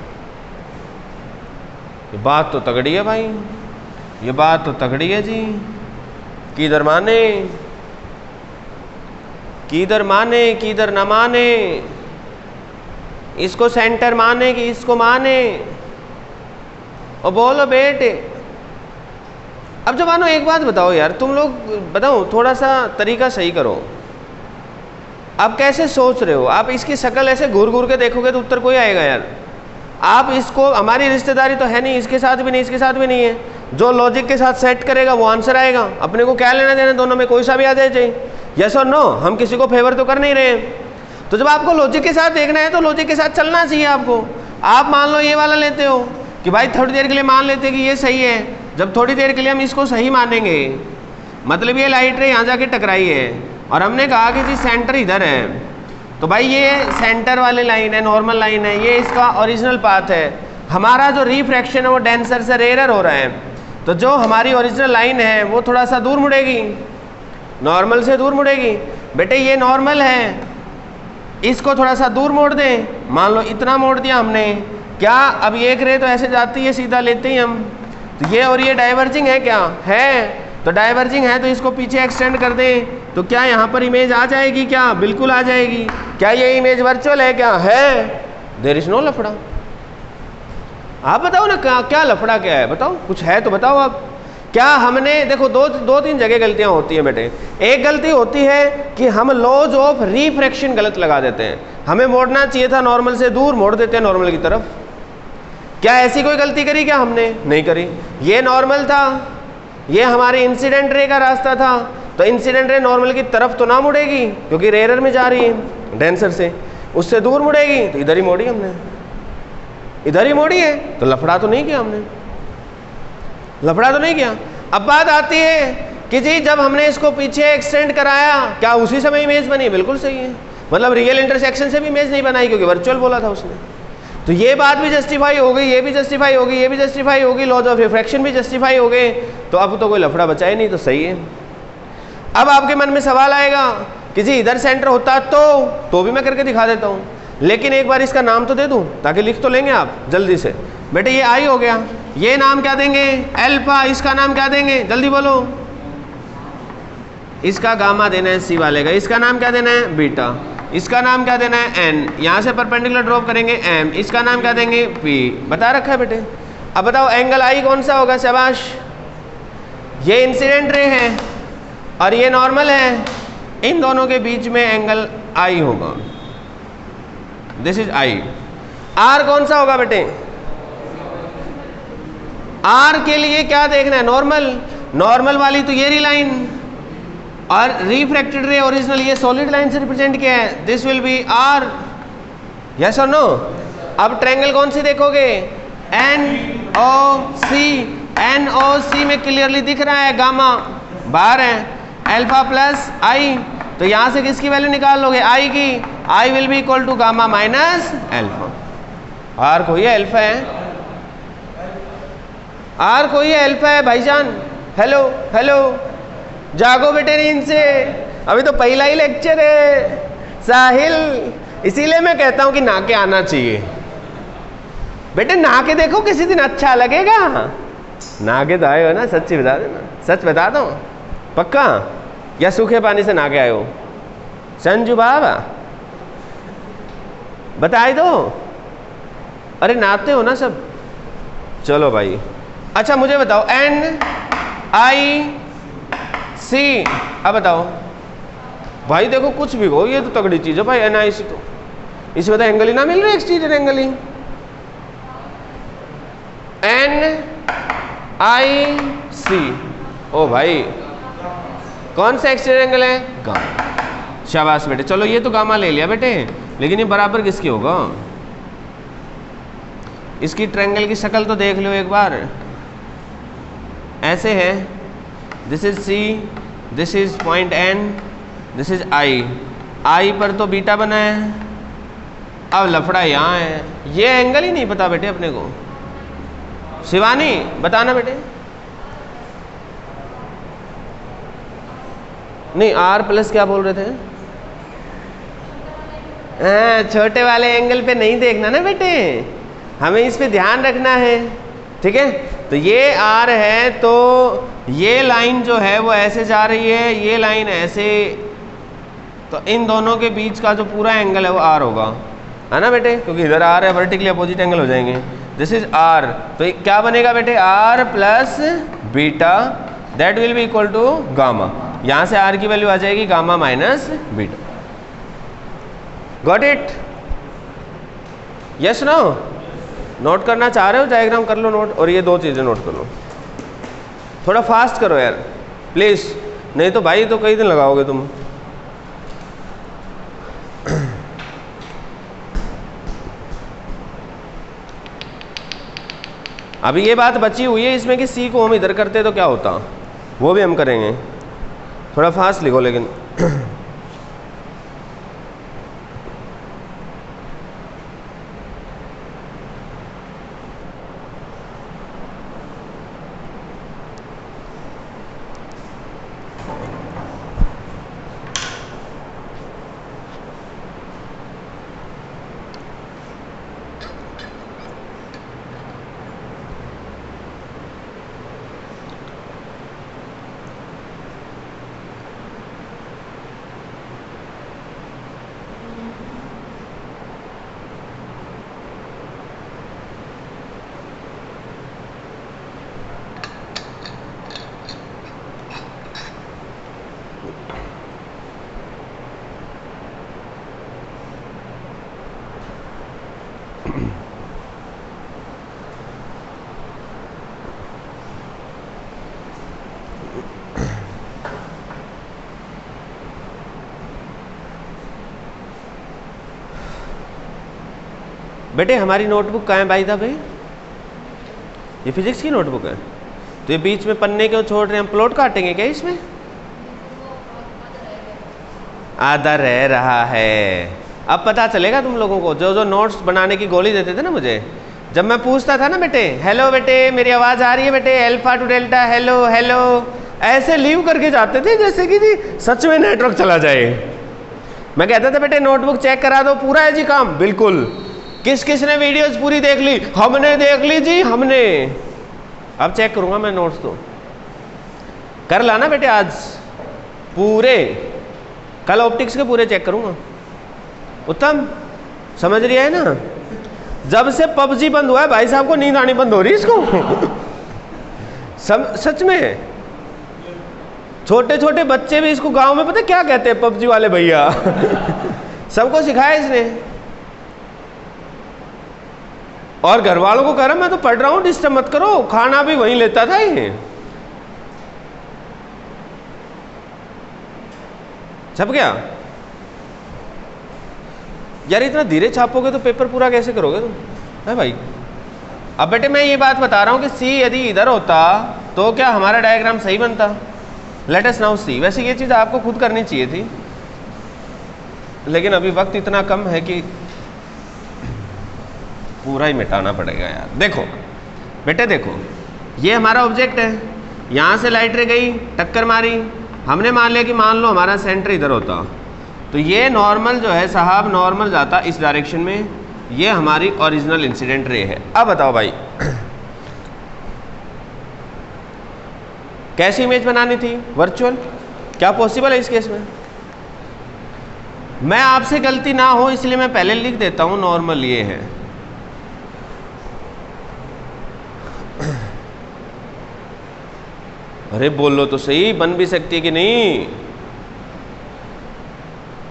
ये बात तो तगड़ी है भाई, ये बात तो तगड़ी है जी। किधर माने, किधर माने, किधर न माने, इसको सेंटर माने कि इसको माने, और बोलो बेटे। अब जो मानो एक बात बताओ यार, तुम लोग बताओ, थोड़ा सा तरीका सही करो। आप कैसे सोच रहे हो, आप इसकी शक्ल ऐसे घूर घूर के देखोगे तो उत्तर कोई आएगा यार। आप इसको, हमारी रिश्तेदारी तो है नहीं, इसके साथ भी नहीं, इसके साथ भी नहीं है। जो लॉजिक के साथ सेट करेगा वो आंसर आएगा। अपने को क्या लेना देना, दोनों में कोई सा भी आ जाए चाहिए, यस और नो। हम किसी को फेवर तो कर नहीं रहे हैं। तो जब आपको लॉजिक के साथ देखना है तो लॉजिक के साथ चलना चाहिए आपको। आप मान लो ये वाला लेते हो कि भाई थोड़ी देर के लिए मान लेते कि ये सही है। जब थोड़ी देर के लिए हम इसको सही मानेंगे, मतलब ये लाइट रे यहाँ जाके टकराई है और हमने कहा कि जी सेंटर इधर है, तो भाई ये सेंटर वाली लाइन है, नॉर्मल लाइन है, ये इसका ओरिजिनल पाथ है। हमारा जो रिफ्रैक्शन है वो डेंसर से रेयर हो रहा है, तो जो हमारी ओरिजिनल लाइन है वो थोड़ा सा दूर मुड़ेगी, नॉर्मल से दूर मुड़ेगी। बेटे ये नॉर्मल है, इसको थोड़ा सा दूर मोड़ दें, मान लो इतना मोड़ दिया हमने, क्या अब ये एक रे तो ऐसे जाती है सीधा लेते ही हम, तो ये और ये डाइवर्जिंग है क्या है, तो डाइवर्जिंग है तो इसको पीछे एक्सटेंड कर दें तो क्या यहाँ पर इमेज आ जाएगी, क्या बिल्कुल आ जाएगी। क्या ये इमेज वर्चुअल है, क्या है, देयर इज नो लफड़ा। आप बताओ ना क्या लफड़ा क्या है, बताओ कुछ है तो बताओ आप। क्या हमने देखो दो तीन जगह गलतियां होती हैं बेटे। एक गलती होती है कि हम लॉज ऑफ रिफ्रैक्शन गलत लगा देते हैं, हमें मोड़ना चाहिए था नॉर्मल से दूर, मोड़ देते हैं नॉर्मल की तरफ। क्या ऐसी कोई गलती करी, क्या हमने नहीं करी। ये नॉर्मल था, ये हमारी इंसिडेंट रे का रास्ता था, तो इंसिडेंट रे नॉर्मल की तरफ तो ना मुड़ेगी क्योंकि रेयर में जा रही है डेंसर से, उससे दूर मुड़ेगी, तो इधर ही मोड़ी हमने, इधर ही मोड़ी है, तो लफड़ा तो नहीं किया हमने, लफड़ा तो नहीं किया। अब बात आती है कि जी जब हमने इसको पीछे एक्सटेंड कराया क्या उसी समय इमेज बनी, बिल्कुल सही है। मतलब रियल इंटरसेक्शन से भी इमेज नहीं बनाई क्योंकि वर्चुअल बोला था उसने, तो ये बात भी जस्टिफाई हो गई, ये भी जस्टिफाई होगी, ये भी जस्टिफाई होगी, लॉज ऑफ रिफ्रैक्शन भी जस्टिफाई हो गए, तो अब तो कोई लफड़ा बचा ही नहीं, तो सही है। अब आपके मन में सवाल आएगा कि जी इधर सेंटर होता तो भी मैं करके दिखा देता हूँ, लेकिन एक बार इसका नाम तो दे दूँ ताकि लिख तो लेंगे आप जल्दी से। बेटे ये आई हो गया, ये नाम क्या देंगे, अल्फा, इसका नाम क्या देंगे, जल्दी बोलो। इसका गामा देना है सी वाले का, इसका नाम क्या देना है बीटा, इसका नाम क्या देना है एन, यहाँ से परपेंडिकुलर ड्रॉप करेंगे एम, इसका नाम क्या देंगे पी, बता रखा है बेटे। अब बताओ एंगल आई कौन सा होगा, शाबाश। ये इंसिडेंट रे है और ये नॉर्मल है, इन दोनों के बीच में एंगल आई होगा, दिस इज आई। आर कौन सा होगा बेटे, आर के लिए क्या देखना है, नॉर्मल, नॉर्मल वाली तो ये री लाइन, और रिफ्रैक्टेड रे ओरिजिनल ये सॉलिड लाइन से रिप्रेजेंट किया है, this will be R, yes और नो। अब ट्रायंगल कौन सी देखोगे, N O C, N O सी में क्लियरली दिख रहा है गामा बाहर है, अल्फा प्लस आई, तो यहां से किसकी वैल्यू निकाल लोगे, आई की, I will be equal to gamma minus alpha. R को ये अल्फा है, आर कोई है, अल्फा है भाईजान? हेलो हेलो, जागो बेटे नींद से, अभी तो पहला ही लेक्चर है साहिल। इसीलिए मैं कहता हूं कि नहा के आना चाहिए बेटे, नहा के देखो किसी दिन अच्छा लगेगा। नहा के तो आए हो ना, सच्ची बता देना, सच बता दो पक्का, या सूखे पानी से नहा के आए हो? संजू बाबा बताए दो, अरे नहाते हो ना सब? चलो भाई, अच्छा मुझे बताओ NIC, अब बताओ भाई, देखो कुछ भी हो, ये तो तगड़ी चीज है भाई NIC, तो इसमें तो एंगल ही ना मिल रही, एक्सटीरियर एंगल ही। NIC, ओ भाई कौन सा एक्सटीरियर एंगल है? गामा। शाबाश बेटे, चलो ये तो गामा ले लिया बेटे, लेकिन ये बराबर किसकी होगा? इसकी ट्रायंगल की शक्ल तो देख लो एक बार, ऐसे है, this is C, this is point N, this is I पर तो बीटा बना है, अब लफड़ा यहाँ है, ये एंगल ही नहीं पता बेटे अपने को। शिवानी बताना बेटे, नहीं R प्लस क्या बोल रहे थे? छोटे वाले एंगल पे नहीं देखना ना बेटे, हमें इस पे ध्यान रखना है, ठीक है? तो ये R है, तो ये लाइन जो है वो ऐसे जा रही है, ये लाइन ऐसे, तो इन दोनों के बीच का जो पूरा एंगल है वो R होगा, है ना बेटे? क्योंकि इधर R है, वर्टिकली अपोजिट एंगल हो जाएंगे। दिस इज R, तो क्या बनेगा बेटे? R plus beta, that will be equal to gamma. यहां से R की वैल्यू आ जाएगी gamma minus beta. Got it? Yes no? Note करना चाह रहे हो? डायग्राम कर लो नोट, और ये दो चीजें नोट कर लो। थोड़ा फास्ट करो यार प्लीज, नहीं तो भाई तो कई दिन लगाओगे तुम। अभी ये बात बची हुई है इसमें कि C को हम इधर करते तो क्या होता, वो भी हम करेंगे। थोड़ा फास्ट लिखो लेकिन। बेटे हमारी नोटबुक कहाँ है भाई साहब? ये फिजिक्स की नोटबुक है, तो ये बीच में पन्ने क्यों छोड़ रहे हैं? हम प्लॉट काटेंगे क्या इसमें? आधा रह रहा है, अब पता चलेगा तुम लोगों को। जो जो नोट्स बनाने की गोली देते थे ना मुझे, जब मैं पूछता था ना बेटे, हेलो बेटे मेरी आवाज आ रही है बेटे, alpha two delta hello hello, ऐसे लीव करके जाते थे जैसे कि जी सच में नेटवर्क चला जाए। मैं कहता था बेटे नोटबुक चेक करा दो, पूरा है जी काम, बिल्कुल। किस किस ने वीडियोस पूरी देख ली? हमने देख ली जी, हमने। अब चेक करूंगा मैं नोट्स, तो कर लाना बेटे आज पूरे, कल ऑप्टिक्स के पूरे चेक करूंगा। उत्तम समझ रही है ना? जब से पबजी बंद हुआ है भाई साहब को नींद आनी बंद हो रही इसको। सच में छोटे छोटे बच्चे भी इसको गांव में पता क्या कहते हैं? पबजी वाले भैया। सबको सिखाया इसने, और घर वालों को कह रहा मैं तो पढ़ रहा हूं, डिस्टर्ब मत करो। खाना भी वहीं लेता था ये। छप गया यार, इतना धीरे छापोगे तो पेपर पूरा कैसे करोगे तुम? है भाई। अब बेटे मैं ये बात बता रहा हूं कि C यदि इधर होता तो क्या हमारा डायग्राम सही बनता? Let us now see. वैसे ये चीज आपको खुद करनी चाहिए थी, लेकिन अभी वक्त इतना कम है कि पूरा ही मिटाना पड़ेगा यार। देखो बेटे देखो, ये हमारा ऑब्जेक्ट है, यहाँ से लाइट रे गई, टक्कर मारी, हमने मान लिया कि मान लो हमारा सेंटर इधर होता, तो ये नॉर्मल जो है साहब, नॉर्मल जाता इस डायरेक्शन में, ये हमारी ओरिजिनल इंसिडेंट रे है। अब बताओ भाई कैसी इमेज बनानी थी? वर्चुअल। क्या पॉसिबल है इस केस में? मैं आपसे गलती ना हो इसलिए मैं पहले लिख देता हूं नॉर्मल ये है। अरे बोलो तो सही, बन भी सकती है कि नहीं?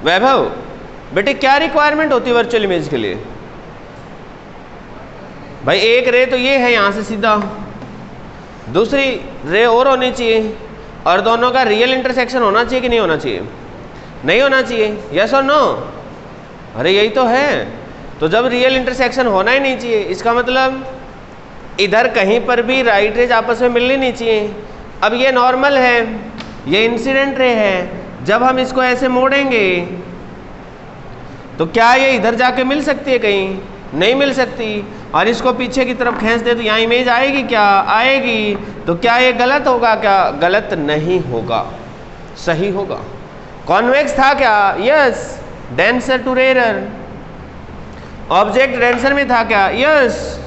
वैभव बेटे क्या रिक्वायरमेंट होती है वर्चुअल इमेज के लिए? भाई एक रे तो ये है यहां से सीधा, दूसरी रे और होनी चाहिए, और दोनों का रियल इंटरसेक्शन होना चाहिए कि नहीं होना चाहिए? नहीं होना चाहिए, यस और नो? अरे यही तो है। तो जब रियल इंटरसेक्शन होना ही नहीं चाहिए, इसका मतलब इधर कहीं पर भी राइट रेज आपस में मिलनी नहीं चाहिए। अब ये नॉर्मल है, ये इंसिडेंट रे है, जब हम इसको ऐसे मोड़ेंगे तो क्या ये इधर जाके मिल सकती है? कहीं नहीं मिल सकती। और इसको पीछे की तरफ खींच दे तो यहाँ इमेज आएगी क्या? आएगी। तो क्या ये गलत होगा? क्या गलत नहीं होगा, सही होगा। कॉन्वेक्स था क्या? Yes. Denser to rarer, object denser में था क्या? यस।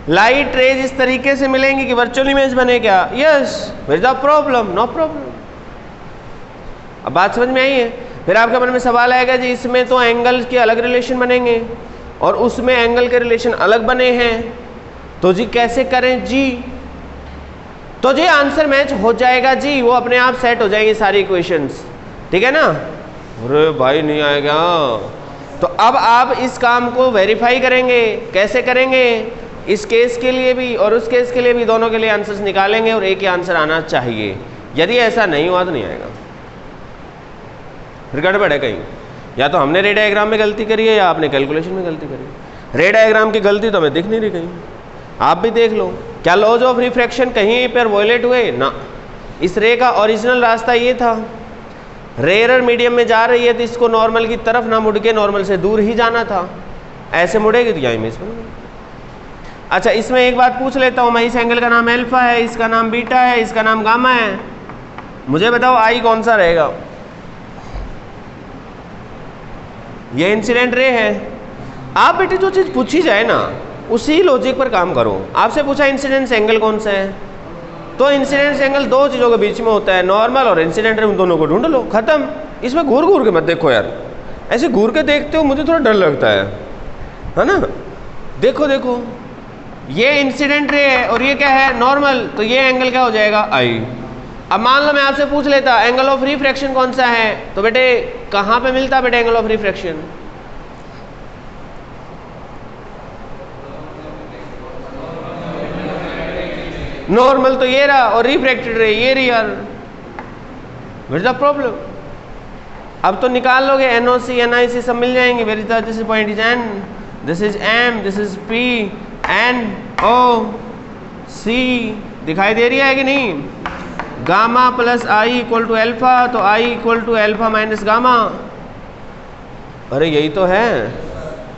लाइट रेज इस तरीके से मिलेंगी कि वर्चुअल इमेज बने क्या? Yes. Where is the problem? No problem. अब बात समझ में आई है? फिर आपके मन में सवाल आएगा जी इसमें तो एंगल के अलग रिलेशन बनेंगे और उसमें एंगल के रिलेशन अलग बने हैं, तो जी कैसे करें जी? तो जी आंसर मैच हो जाएगा जी, वो अपने आप सेट हो जाएंगी सारी इक्वेशंस, ठीक है ना? अरे भाई नहीं आएगा। तो अब आप इस काम को वेरीफाई करेंगे। कैसे करेंगे? इस केस के लिए भी और उस केस के लिए भी, दोनों के लिए आंसर्स निकालेंगे और एक ही आंसर आना चाहिए। यदि ऐसा नहीं हुआ तो नहीं आएगा, फिर गड़बड़ है कहीं। या तो हमने रे डायग्राम में गलती करी है या आपने कैलकुलेशन में गलती करी है। रे डायग्राम की गलती तो हमें दिख नहीं रही कहीं, आप भी देख लो। क्या लॉज ऑफ रिफ्रैक्शन कहीं पर वॉयलेट हुए? ना। इस रे का ओरिजिनल रास्ता ये था, रेयर मीडियम में जा रही है तो इसको नॉर्मल की तरफ ना मुड़ के नॉर्मल से दूर ही जाना था। ऐसे मुड़ेगी तो यहाँ इमेज बनेगी। अच्छा इसमें एक बात पूछ लेता हूँ मैं, इस एंगल का नाम अल्फा है, इसका नाम बीटा है, इसका नाम गामा है, मुझे बताओ आई कौन सा रहेगा? ये इंसिडेंट रे है। आप बेटे जो चीज़ पूछी जाए ना उसी लॉजिक पर काम करो। आपसे पूछा इंसिडेंस एंगल कौन सा है, तो इंसिडेंस एंगल दो चीज़ों के बीच में होता है, नॉर्मल और इंसिडेंट रे, उन दोनों को ढूंढ लो, खत्म। इसमें घूर घूर के मत देखो यार, ऐसे घूर के देखते हो मुझे थोड़ा डर लगता है ना? देखो देखो ये इंसिडेंट रे है और ये क्या है? नॉर्मल। तो ये एंगल क्या हो जाएगा? आई। अब मान लो मैं आपसे पूछ लेता एंगल ऑफ रिफ्रैक्शन कौन सा है, तो बेटे कहाँ पे मिलता बेटे एंगल ऑफ रिफ्रैक्शन? नॉर्मल तो ये रहा और रिफ्रैक्टेड रे ये रही यार, व्हाट इज द प्रॉब्लम? अब तो निकाल लोगे, एनओसी एनआईसी सब मिल जाएंगे। Where is the, this is point is N, this is M, this is P, N O C दिखाई दे रही है कि नहीं? Gamma plus i equal to alpha, तो i equal to alpha minus gamma. अरे यही तो है।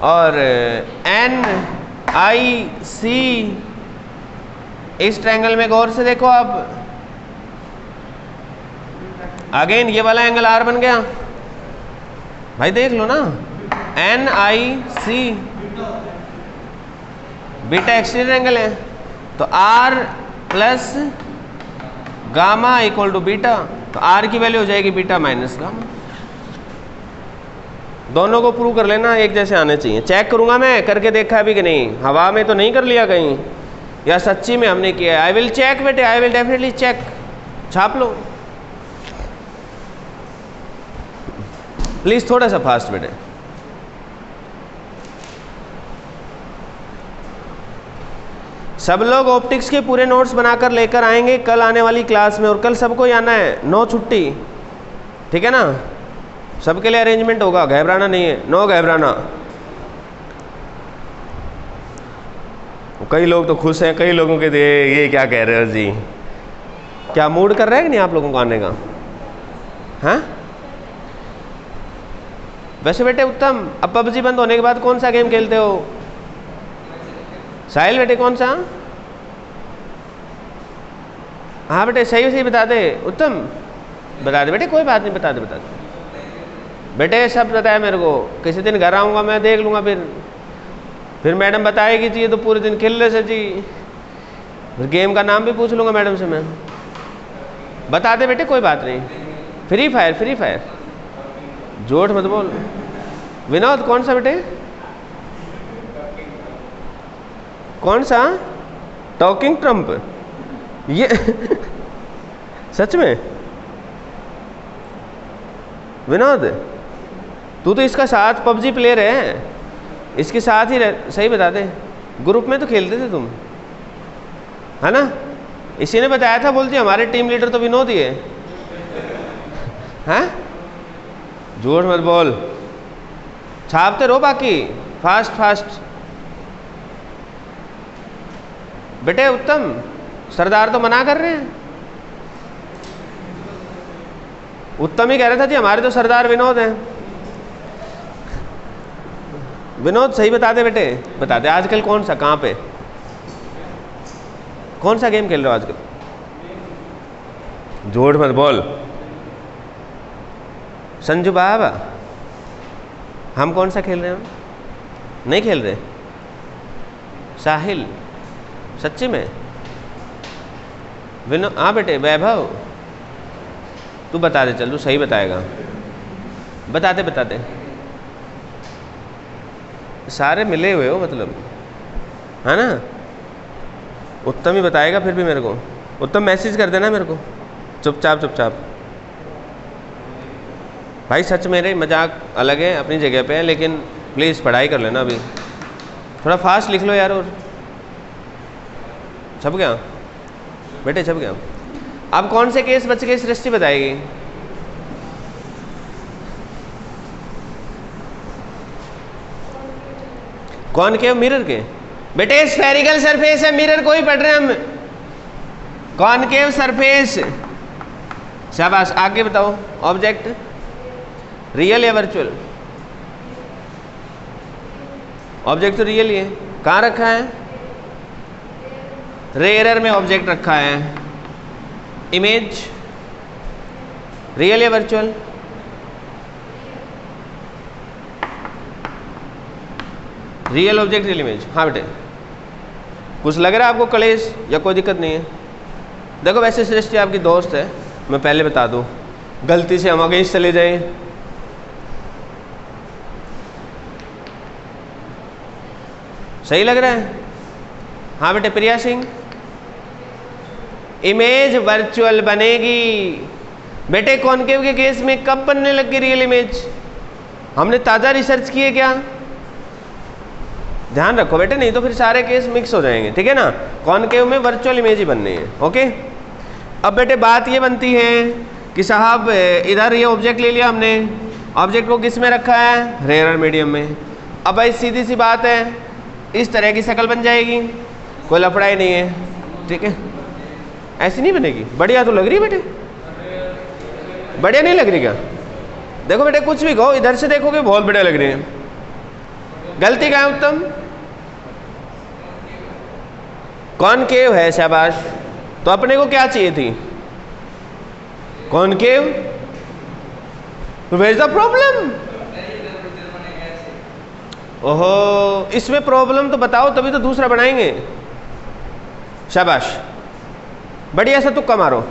और एन आई सी, इस ट्रायंगल में गौर से देखो आप, अगेन ये वाला एंगल आर बन गया भाई, देख लो ना। N I C beta exterior angle है, तो R plus gamma equal to beta, तो आर की वैल्यू हो जाएगी बीटा माइनस गामा। दोनों को प्रूव कर लेना, एक जैसे आने चाहिए। चेक करूंगा मैं, करके देखा भी कि नहीं, हवा में तो नहीं कर लिया कहीं, या सच्ची में हमने किया है। आई विल चेक बेटे, आई विल डेफिनेटली चेक। छाप लो प्लीज, थोड़ा सा फास्ट बेटे। सब लोग ऑप्टिक्स के पूरे नोट्स बनाकर लेकर आएंगे कल आने वाली क्लास में, और कल सबको ही आना है, नो छुट्टी, ठीक है ना? सबके लिए अरेंजमेंट होगा, घबराना नहीं है, नो घबराना। कई लोग तो खुश हैं, कई लोगों के ये क्या कह रहे हो जी, क्या मूड कर रहे हैं कि नहीं आप लोगों को आने का? हाँ वैसे बेटे उत्तम, अब पबजी बंद होने के बाद कौन सा गेम खेलते हो? साहिल बेटे कौन सा? हाँ बेटे सही सही बता दे उत्तम, बता दे बेटे, कोई बात नहीं, बता दे बता दे बेटे, सब बताया मेरे को। किसी दिन घर आऊँगा मैं देख लूँगा, फिर मैडम बताएगी जी ये तो पूरे दिन खेल रहे से जी, फिर गेम का नाम भी पूछ लूँगा मैडम से मैं। बता दे बेटे, कोई बात नहीं। फ्री फायर, फ्री फायर, झूठ मत बोल। विनोद कौन सा बेटे, कौन सा? टॉकिंग ट्रम्प, ये सच में विनोद, तू तो इसका साथ पबजी प्लेयर है, इसके साथ ही सही बता दे, ग्रुप में तो खेलते थे तुम, है ना? इसी ने बताया था, बोलती हमारे टीम लीडर तो विनोद ही है। हैं? झूठ मत बोल, छापते रहो बाकी, फास्ट फास्ट। बेटे उत्तम, सरदार तो मना कर रहे हैं। उत्तम ही कह रहा था जी हमारे तो सरदार विनोद हैं। विनोद सही बता दे बेटे, बता दे आजकल कौन सा, कहाँ पे, कौन सा गेम खेल रहे हो आजकल? झूठ मत बोल। संजू बाबा, हम कौन सा खेल रहे हैं? नहीं खेल रहे। साहिल, सच्ची में? विनोद, हाँ बेटे। वैभव, तू बता दे, चल तू सही बताएगा, बता दे बता दे। सारे मिले हुए हो मतलब, है ना? उत्तम ही बताएगा फिर भी मेरे को। उत्तम मैसेज कर देना मेरे को, चुपचाप चुपचाप। भाई सच मेरे मजाक अलग है, अपनी जगह पे है, लेकिन प्लीज़ पढ़ाई कर लेना अभी, थोड़ा फास्ट लिख लो यार। और छप गया बेटे, छप गया। अब कौन से केस बच गए, सृष्टि बताएगी। कॉनकेव मिरर के बेटे, स्फेरिकल सरफेस है, मिरर को ही पढ़ रहे हैं हम। कॉनकेव सरफेस, शाबाश। आगे बताओ, ऑब्जेक्ट रियल या वर्चुअल? ऑब्जेक्ट तो रियल ही है। कहाँ रखा है? रेयरर में ऑब्जेक्ट रखा है। इमेज रियल या virtual? Real object, real image. हाँ बेटे, कुछ लग रहा है आपको कलेश या कोई दिक्कत नहीं है? देखो वैसे सृष्टि आपकी दोस्त है, मैं पहले बता दूं, गलती से हम अगेंस्ट चले जाएं सही लग रहा है? हाँ बेटे। प्रिया सिंह, इमेज वर्चुअल बनेगी बेटे। कॉनकेव के केस में कब बनने लग गई रियल इमेज? हमने ताज़ा रिसर्च की है क्या? ध्यान रखो बेटे, नहीं तो फिर सारे केस मिक्स हो जाएंगे, ठीक है ना? कॉनकेव में वर्चुअल इमेज ही बननी है, ओके। अब बेटे बात ये बनती है कि साहब इधर ये ऑब्जेक्ट ले लिया हमने, ऑब्जेक्ट को किस में रखा है? रेयरर मीडियम में। अब भाई सीधी सी बात है, इस तरह की शक्ल बन जाएगी, कोई लफड़ा ही नहीं है, ठीक है? ऐसी नहीं बनेगी। बढ़िया तो लग रही है बेटे, बढ़िया नहीं लग रही क्या? देखो बेटे कुछ भी कहो, इधर से देखोगे बहुत बढ़िया लग रही है। गलती का है उत्तम? कॉनकेव है, शाबाश। तो अपने को क्या चाहिए थी? कॉनकेव। तो वेयर इज द प्रॉब्लम? ओहो, इसमें प्रॉब्लम तो बताओ, तभी तो दूसरा बनाएंगे। शाबाश, बढ़िया सा तुक्का मारो।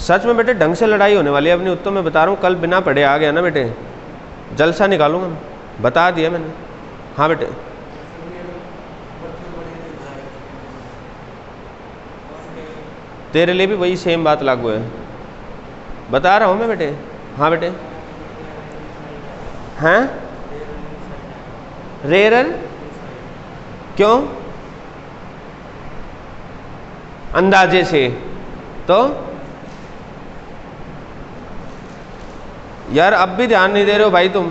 सच में बेटे ढंग से लड़ाई होने वाली है अपनी उत्तम, मैं बता रहा हूँ। कल बिना पढ़े आ गया ना बेटे, जलसा निकालूंगा मैं, बता दिया मैंने। हाँ बेटे, तेरे लिए भी वही सेम बात लागू है, बता रहा हूँ मैं बेटे। हाँ बेटे। हैं? रेयरर क्यों? अंदाजे से तो यार, अब भी ध्यान नहीं दे रहे हो भाई तुम,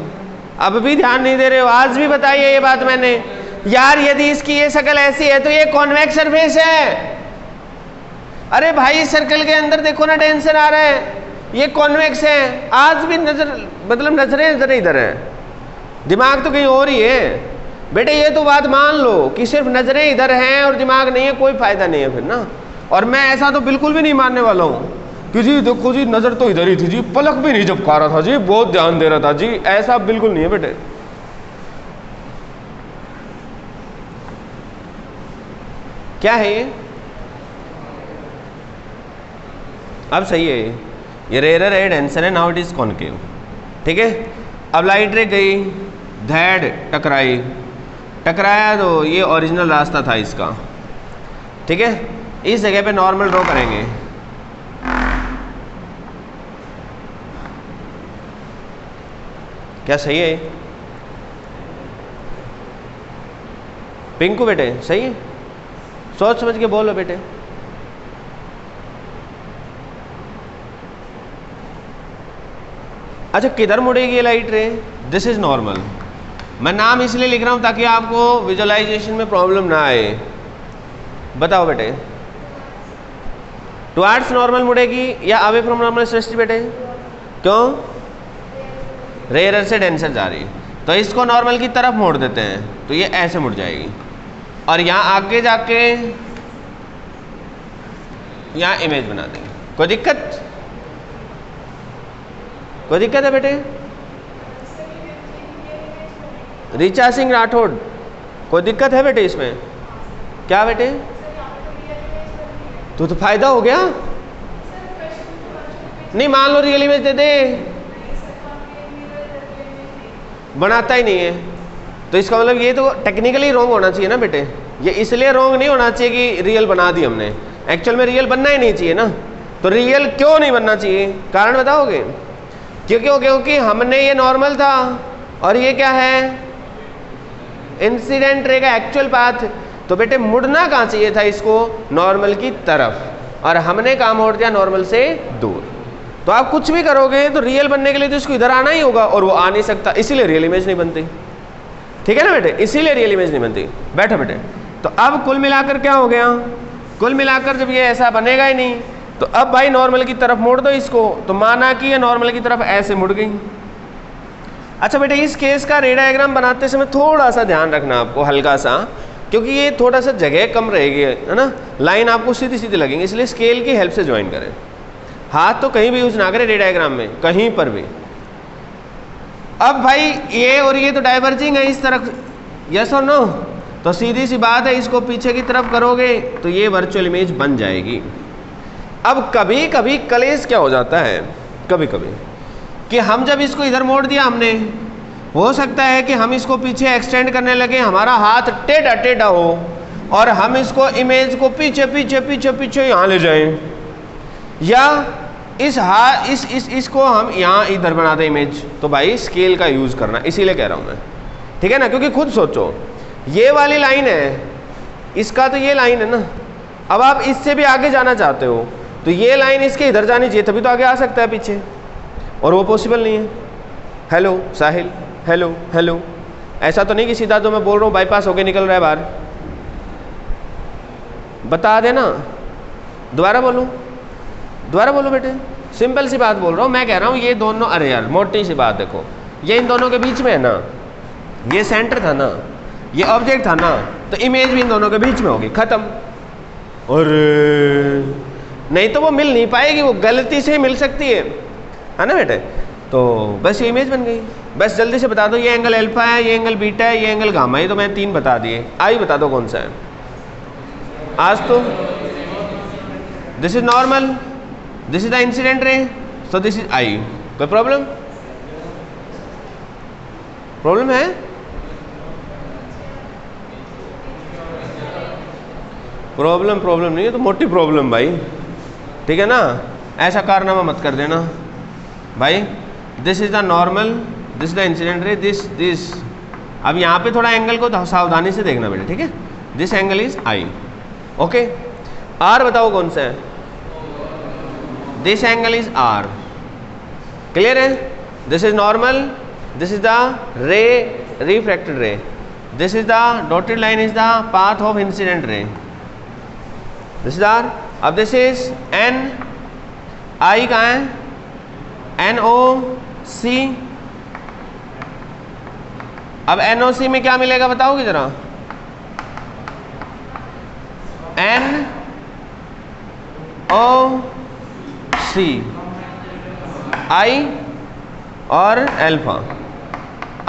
अब भी ध्यान नहीं दे रहे हो। आज भी बताइए ये बात मैंने, यार यदि इसकी ये शक्ल ऐसी है तो ये कॉन्वेक्स सरफेस है। अरे भाई इस सर्कल के अंदर देखो ना, टेंशन आ रहा है, ये कॉन्वेक्स है। आज भी नजर, मतलब नजरें इधर है, दिमाग तो कहीं और ही है। बेटे ये तो बात मान लो कि सिर्फ नजरें इधर हैं और दिमाग नहीं है, कोई फायदा नहीं है फिर ना। और मैं ऐसा तो बिल्कुल भी नहीं मानने वाला हूँ कि जी देखो जी नजर तो इधर ही थी जी, पलक भी नहीं झपका रहा था जी, बहुत ध्यान दे रहा था जी, ऐसा बिल्कुल नहीं है बेटे। क्या है अब सही है ये रेयर है, डेंसर है, नाउ इट इज कॉनकेव। ठीक है, अब लाइट रे गई, धैड टकराई, टकराया तो ये ओरिजिनल रास्ता था इसका। ठीक है, इस जगह पे नॉर्मल ड्रॉ करेंगे। क्या सही है पिंकू बेटे? सही है, सोच समझ के बोलो बेटे। अच्छा किधर मुड़ेगी ये लाइट रे? This is normal. मैं नाम इसलिए लिख रहा हूं ताकि आपको विजुअलाइजेशन में प्रॉब्लम ना आए। बताओ बेटे, टुवर्ड्स नॉर्मल मुड़ेगी या अवे फ्रॉम नॉर्मल सृष्टि बेटे? क्यों? रेयर से डेंसर जा रही है, तो इसको नॉर्मल की तरफ मोड़ देते हैं तो ये ऐसे मुड़ जाएगी, और यहाँ आगे जाके यहाँ इमेज बना देंगे। कोई दिक्कत? कोई दिक्कत है बेटे? ऋचा सिंह राठौड़, कोई दिक्कत है बेटे इसमें? क्या बेटे? तो फायदा हो गया। नहीं मान लो रियल इमेज दे दे, बनाता ही नहीं है, तो इसका मतलब ये तो टेक्निकली रॉन्ग होना चाहिए ना बेटे। ये इसलिए रॉन्ग नहीं होना चाहिए कि रियल बना दी हमने, एक्चुअल में रियल बनना ही नहीं चाहिए ना। तो रियल क्यों नहीं बनना चाहिए, कारण बताओगे? क्योंकि हमने ये नॉर्मल था और ये क्या है, इंसिडेंट रे का एक्चुअल पाथ। तो बेटे मुड़ना कहाँ चाहिए था इसको? नॉर्मल की तरफ, और हमने कहाँ मोड़ दिया? नॉर्मल से दूर। तो आप कुछ भी करोगे तो रियल बनने के लिए तो इसको इधर आना ही होगा, और वो आ नहीं सकता, इसीलिए रियल इमेज नहीं बनती। ठीक है ना बेटे, इसीलिए रियल इमेज नहीं बनती। बैठो बेटे, तो अब कुल मिलाकर क्या हो गया? कुल मिलाकर जब ये ऐसा बनेगा ही नहीं, तो अब भाई नॉर्मल की तरफ मोड़ दो इसको, तो माना कि ये नॉर्मल की तरफ ऐसे मुड़ गई। अच्छा बेटे, इस केस का रे डायग्राम बनाते समय थोड़ा सा ध्यान रखना आपको, हल्का सा, क्योंकि ये थोड़ा सा जगह कम रहेगी, है ना, लाइन आपको सीधी सीधी लगेंगी, इसलिए स्केल की हेल्प से ज्वाइन करें। हाथ तो कहीं भी यूज ना करें रे डायग्राम में, कहीं पर भी। अब भाई ये और ये तो डाइवर्जिंग है इस तरफ, यस और नो? तो सीधी सी बात है, इसको पीछे की तरफ करोगे तो ये वर्चुअल इमेज बन जाएगी। अब कभी कभी कलेश क्या हो जाता है, कभी कभी कि हम जब इसको इधर मोड़ दिया हमने, हो सकता है कि हम इसको पीछे एक्सटेंड करने लगे, हमारा हाथ टेढ़ा टेढ़ा हो और हम इसको इमेज को पीछे पीछे पीछे पीछे यहाँ ले जाएं, या इसको हम यहाँ इधर बना दें इमेज। तो भाई स्केल का यूज़ करना, इसीलिए कह रहा हूँ मैं, ठीक है ना? क्योंकि खुद सोचो, ये वाली लाइन है, इसका तो ये लाइन है ना, अब आप इससे भी आगे जाना चाहते हो तो ये लाइन इसके इधर जानी चाहिए, तभी तो आगे आ सकता है पीछे, और वो पॉसिबल नहीं है। हेलो साहिल, हेलो हेलो, ऐसा तो नहीं कि सीधा जो मैं बोल रहा हूँ बाईपास होके निकल रहा है बाहर, बता देना। दोबारा बोलो बेटे, सिंपल सी बात बोल रहा हूँ, मैं कह रहा हूँ ये दोनों, अरे यार मोटी सी बात देखो, ये इन दोनों के बीच में है ना, ये सेंटर था ना, ये ऑब्जेक्ट था ना, तो इमेज भी इन दोनों के बीच में होगी, खत्म। अरे नहीं तो वो मिल नहीं पाएगी, वो गलती से मिल सकती है ना बेटे? तो बस ये इमेज बन गई। बस जल्दी से बता दो, ये एंगल अल्फा है, ये एंगल बीटा है, ये एंगल गामा है, तो मैं 3 बता दिए, आई बता दो कौन सा है आज तो? This is normal, this is the incident ray, so this is आई। कोई प्रॉब्लम है? प्रॉब्लम नहीं है तो मोटी प्रॉब्लम भाई, ठीक है ना? ऐसा कारनामा मत कर देना भाई। This is the normal, this is the incident ray, this. अब यहाँ पे थोड़ा एंगल को सावधानी से देखना बेटा, ठीक है? This angle is i, okay. R बताओ कौन सा है? This angle is r, clear है? This is normal, this is the ray, refracted ray, this is the dotted line is the path of incident ray, this is r. अब दिस इज एन, आई कहाँ है? NOC, अब NOC में क्या मिलेगा बताओगे जरा? NOC I और alpha,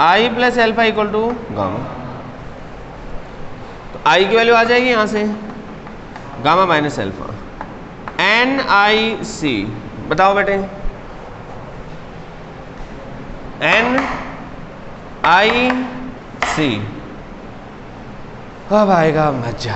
I plus alpha equal to gamma. तो I की वैल्यू आ जाएगी यहां से, गामा माइनस अल्फा। NIC बताओ बेटे, NIC। अब आएगा मजा।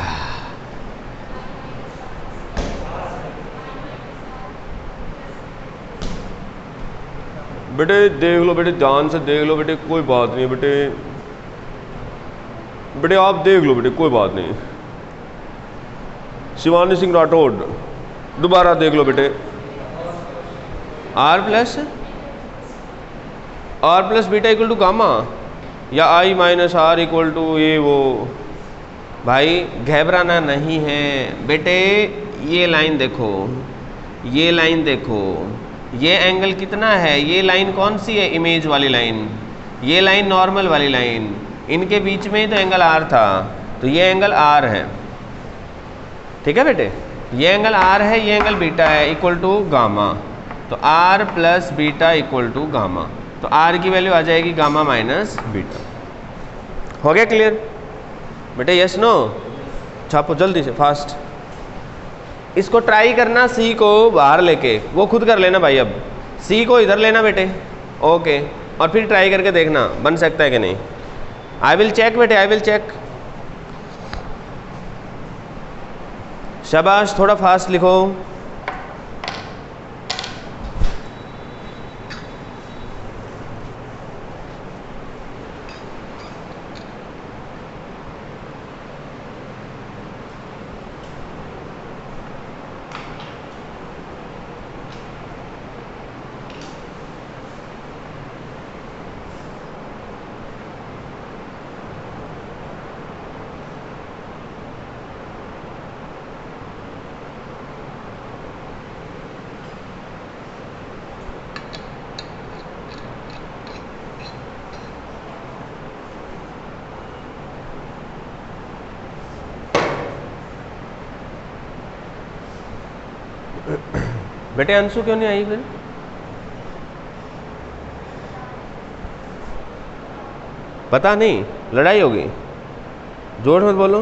बेटे देख लो, बेटे ध्यान से देख लो बेटे, कोई बात नहीं बेटे, बेटे आप देख लो बेटे, कोई बात नहीं। शिवानी सिंह राठौड़ दोबारा देख लो बेटे। R plus beta equal to gamma या I minus R equal to ये वो। भाई घबराना नहीं है बेटे, ये लाइन देखो, ये लाइन देखो, ये एंगल कितना है, ये लाइन कौन सी है, इमेज वाली लाइन, ये लाइन नॉर्मल वाली लाइन, इनके बीच में ही तो एंगल R था, तो ये एंगल R है। ठीक है बेटे, ये एंगल R है, ये एंगल बीटा है, इक्वल टू गामा। तो R plus beta equal to gamma, तो R की वैल्यू आ जाएगी गामा माइनस बीटा। हो गया क्लियर बेटे? Yes no? छापो जल्दी से, फास्ट। इसको ट्राई करना, C को बाहर लेके, वो खुद कर लेना भाई। अब C को इधर लेना बेटे, ओके, और फिर ट्राई करके देखना बन सकता है कि नहीं। आई विल चेक बेटे, आई विल चेक। शाबाश, थोड़ा फास्ट लिखो। बेटे अंशु क्यों नहीं आई फिर? पता नहीं, लड़ाई होगी, जोर मत बोलो।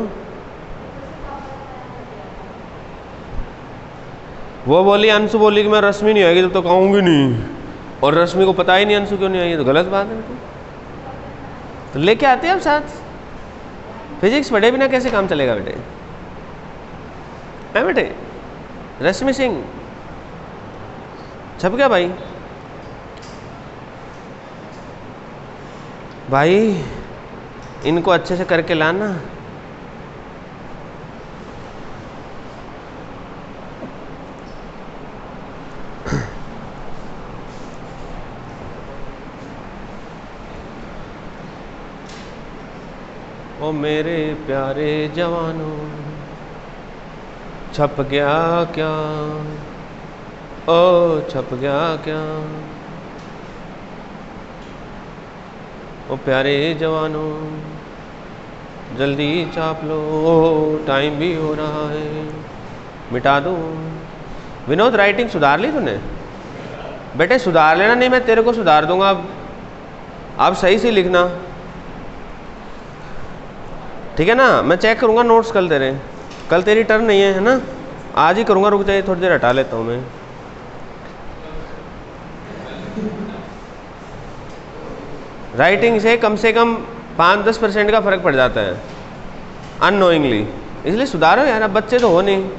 वो बोली, अंशु बोली कि मैं रश्मि नहीं आएगी तब तो कहूंगी नहीं, और रश्मि को पता ही नहीं अंशु क्यों नहीं आई, तो गलत बात है। तो लेके आते हैं अब साथ। फिजिक्स पढ़े बिना कैसे काम चलेगा बेटे? है बेटे? रश्मि सिंह छप गया भाई। भाई इनको अच्छे से करके लाना। ओ मेरे प्यारे जवानों, छप गया क्या, ओ छप गया क्या, ओ प्यारे जवानों जल्दी छाप लो, टाइम भी हो रहा है, मिटा दो। विनोद राइटिंग सुधार ली तूने? बेटे सुधार लेना, नहीं मैं तेरे को सुधार दूंगा। आप सही से लिखना, ठीक है ना? मैं चेक करूंगा नोट्स कल तेरे, कल तेरी टर्न नहीं है ना? आज ही करूंगा, रुक जाइए थोड़ी देर हटा लेता हूँ मैं। राइटिंग से कम 5-10% का फर्क पड़ जाता है अननोइंगली, इसलिए सुधारो यार। अब बच्चे तो हो नहीं,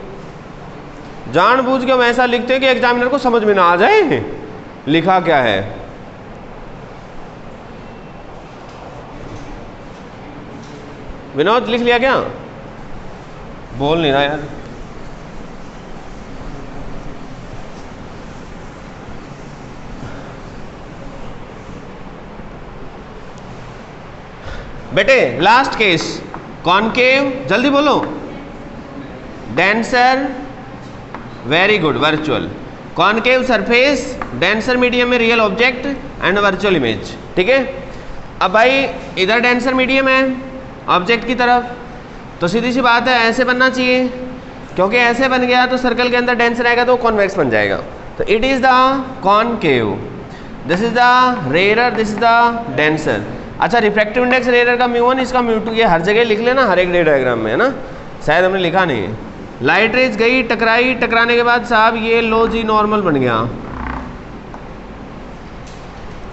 जानबूझ के हम ऐसा लिखते हैं कि एग्जामिनर को समझ में ना आ जाए लिखा क्या है। विनोद लिख लिया क्या? बोल नहीं रहा यार। बेटे लास्ट केस, कॉनकेव, जल्दी बोलो। Denser, very good, virtual. Concave surface, denser medium में real object and virtual image. ठीक है, अब भाई इधर डेंसर मीडियम है ऑब्जेक्ट की तरफ, तो सीधी सी बात है ऐसे बनना चाहिए, क्योंकि ऐसे बन गया तो सर्कल के अंदर डेंसर आएगा तो कॉन्वेक्स बन जाएगा। तो it is the concave, this is the rarer, this is the denser. अच्छा, रिफ्रैक्टिव इंडेक्स रेयरर का μ1, इसका μ2, ये हर जगह लिख लेना, हर एक रे डायग्राम में, है ना, शायद हमने लिखा नहीं है। लाइट रेज गई, टकराई, टकराने के बाद साहब ये लो जी नॉर्मल बन गया,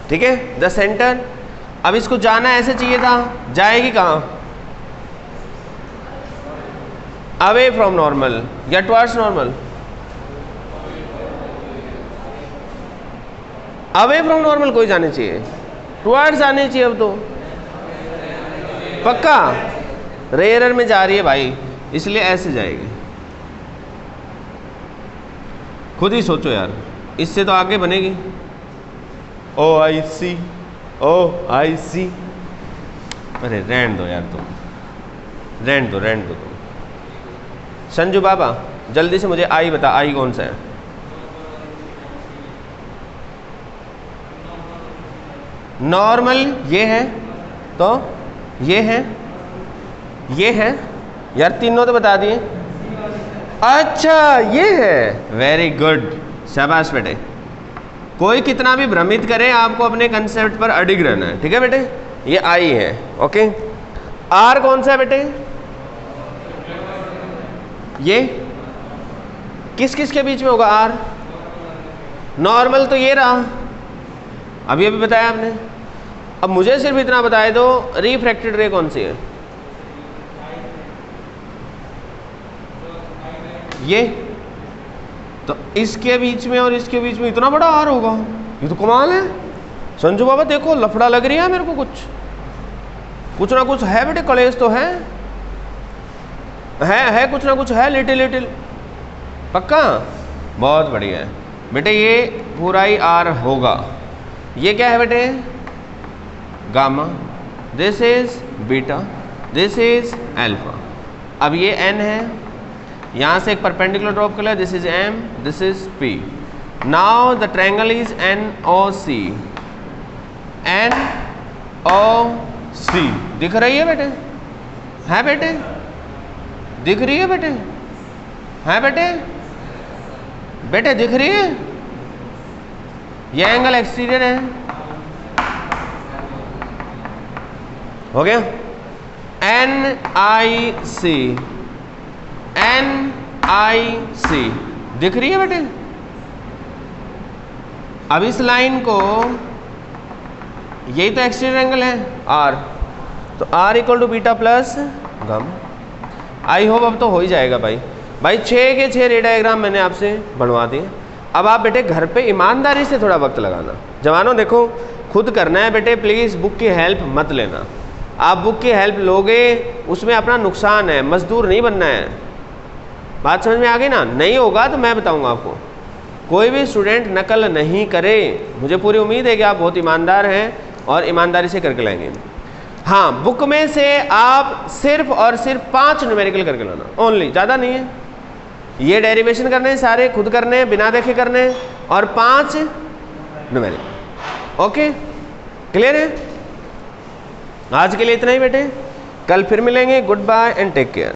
ठीक है, द सेंटर। अब इसको जाना ऐसे चाहिए था, जाएगी कहाँ? अवे फ्रॉम नॉर्मल या towards normal? Away from normal कोई जाने चाहिए, टुवर्ड्स आने चाहिए। अब तो पक्का रेयरर में जा रही है भाई, इसलिए ऐसे जाएगी। खुद ही सोचो यार, इससे तो आगे बनेगी। ओ आई सी, ओ आई सी। अरे रहने दो यार, तुम रहने दो, रहने दो तुम। संजू बाबा जल्दी से मुझे आई बता, आई कौन सा है? नॉर्मल ये है, तो ये है, ये है यार, तीनों तो बता दिए। अच्छा ये है, वेरी गुड, शाबाश बेटे। कोई कितना भी भ्रमित करे, आपको अपने कंसेप्ट पर अडिग रहना है, ठीक है बेटे। ये आई है, ओके। आर कौन सा है बेटे? ये किस किस के बीच में होगा आर? नॉर्मल तो ये रहा, अभी अभी बताया आपने। अब मुझे सिर्फ इतना बताए दो, रिफ्रैक्टेड रे कौन सी है? ये तो इसके बीच में और इसके बीच में इतना बड़ा आर होगा, ये तो कमाल है। संजू बाबा देखो लफड़ा लग रही है मेरे को, कुछ ना कुछ है बेटे, कलेश तो है कुछ ना कुछ है, लिटिल लिटिल। पक्का? बहुत बढ़िया है बेटे, ये पूरा ही आर होगा। ये क्या है बेटे? Gamma, this is beta, this is alpha. अब ये एन है, यहाँ से एक परपेंडिकुलर ड्रॉप कर लिया, this is M, this is P. Now the triangle is N O C, N O C. दिख रही है बेटे? है बेटे? दिख रही है बेटे? है बेटे? बेटे दिख रही है? ये एंगल एक्सटीरियर है, हो गया। N I C, N I सी दिख रही है बेटे? अब इस लाइन को, यही तो एक्सटीरियर एंगल है आर, तो R equal to beta plus gamma. I hope अब तो हो ही जाएगा भाई। 6 के 6 रे डायग्राम मैंने आपसे बनवा दिए। अब आप बेटे घर पे ईमानदारी से थोड़ा वक्त लगाना। जवानों देखो, खुद करना है बेटे, प्लीज़ बुक की हेल्प मत लेना। आप बुक की हेल्प लोगे उसमें अपना नुकसान है, मजदूर नहीं बनना है। बात समझ में आ गई ना? नहीं होगा तो मैं बताऊंगा आपको। कोई भी स्टूडेंट नकल नहीं करे, मुझे पूरी उम्मीद है कि आप बहुत ईमानदार हैं और ईमानदारी से करके लाएंगे। हाँ, बुक में से आप सिर्फ और सिर्फ 5 न्यूमेरिकल करके लाना, ओनली, ज़्यादा नहीं है। ये डेरिवेशन करने हैं, सारे खुद करने हैं, बिना देखे करने हैं, और 5 न्यूमेरिकल। ओके, क्लियर है? आज के लिए इतना ही बेटे, कल फिर मिलेंगे। Goodbye and take care.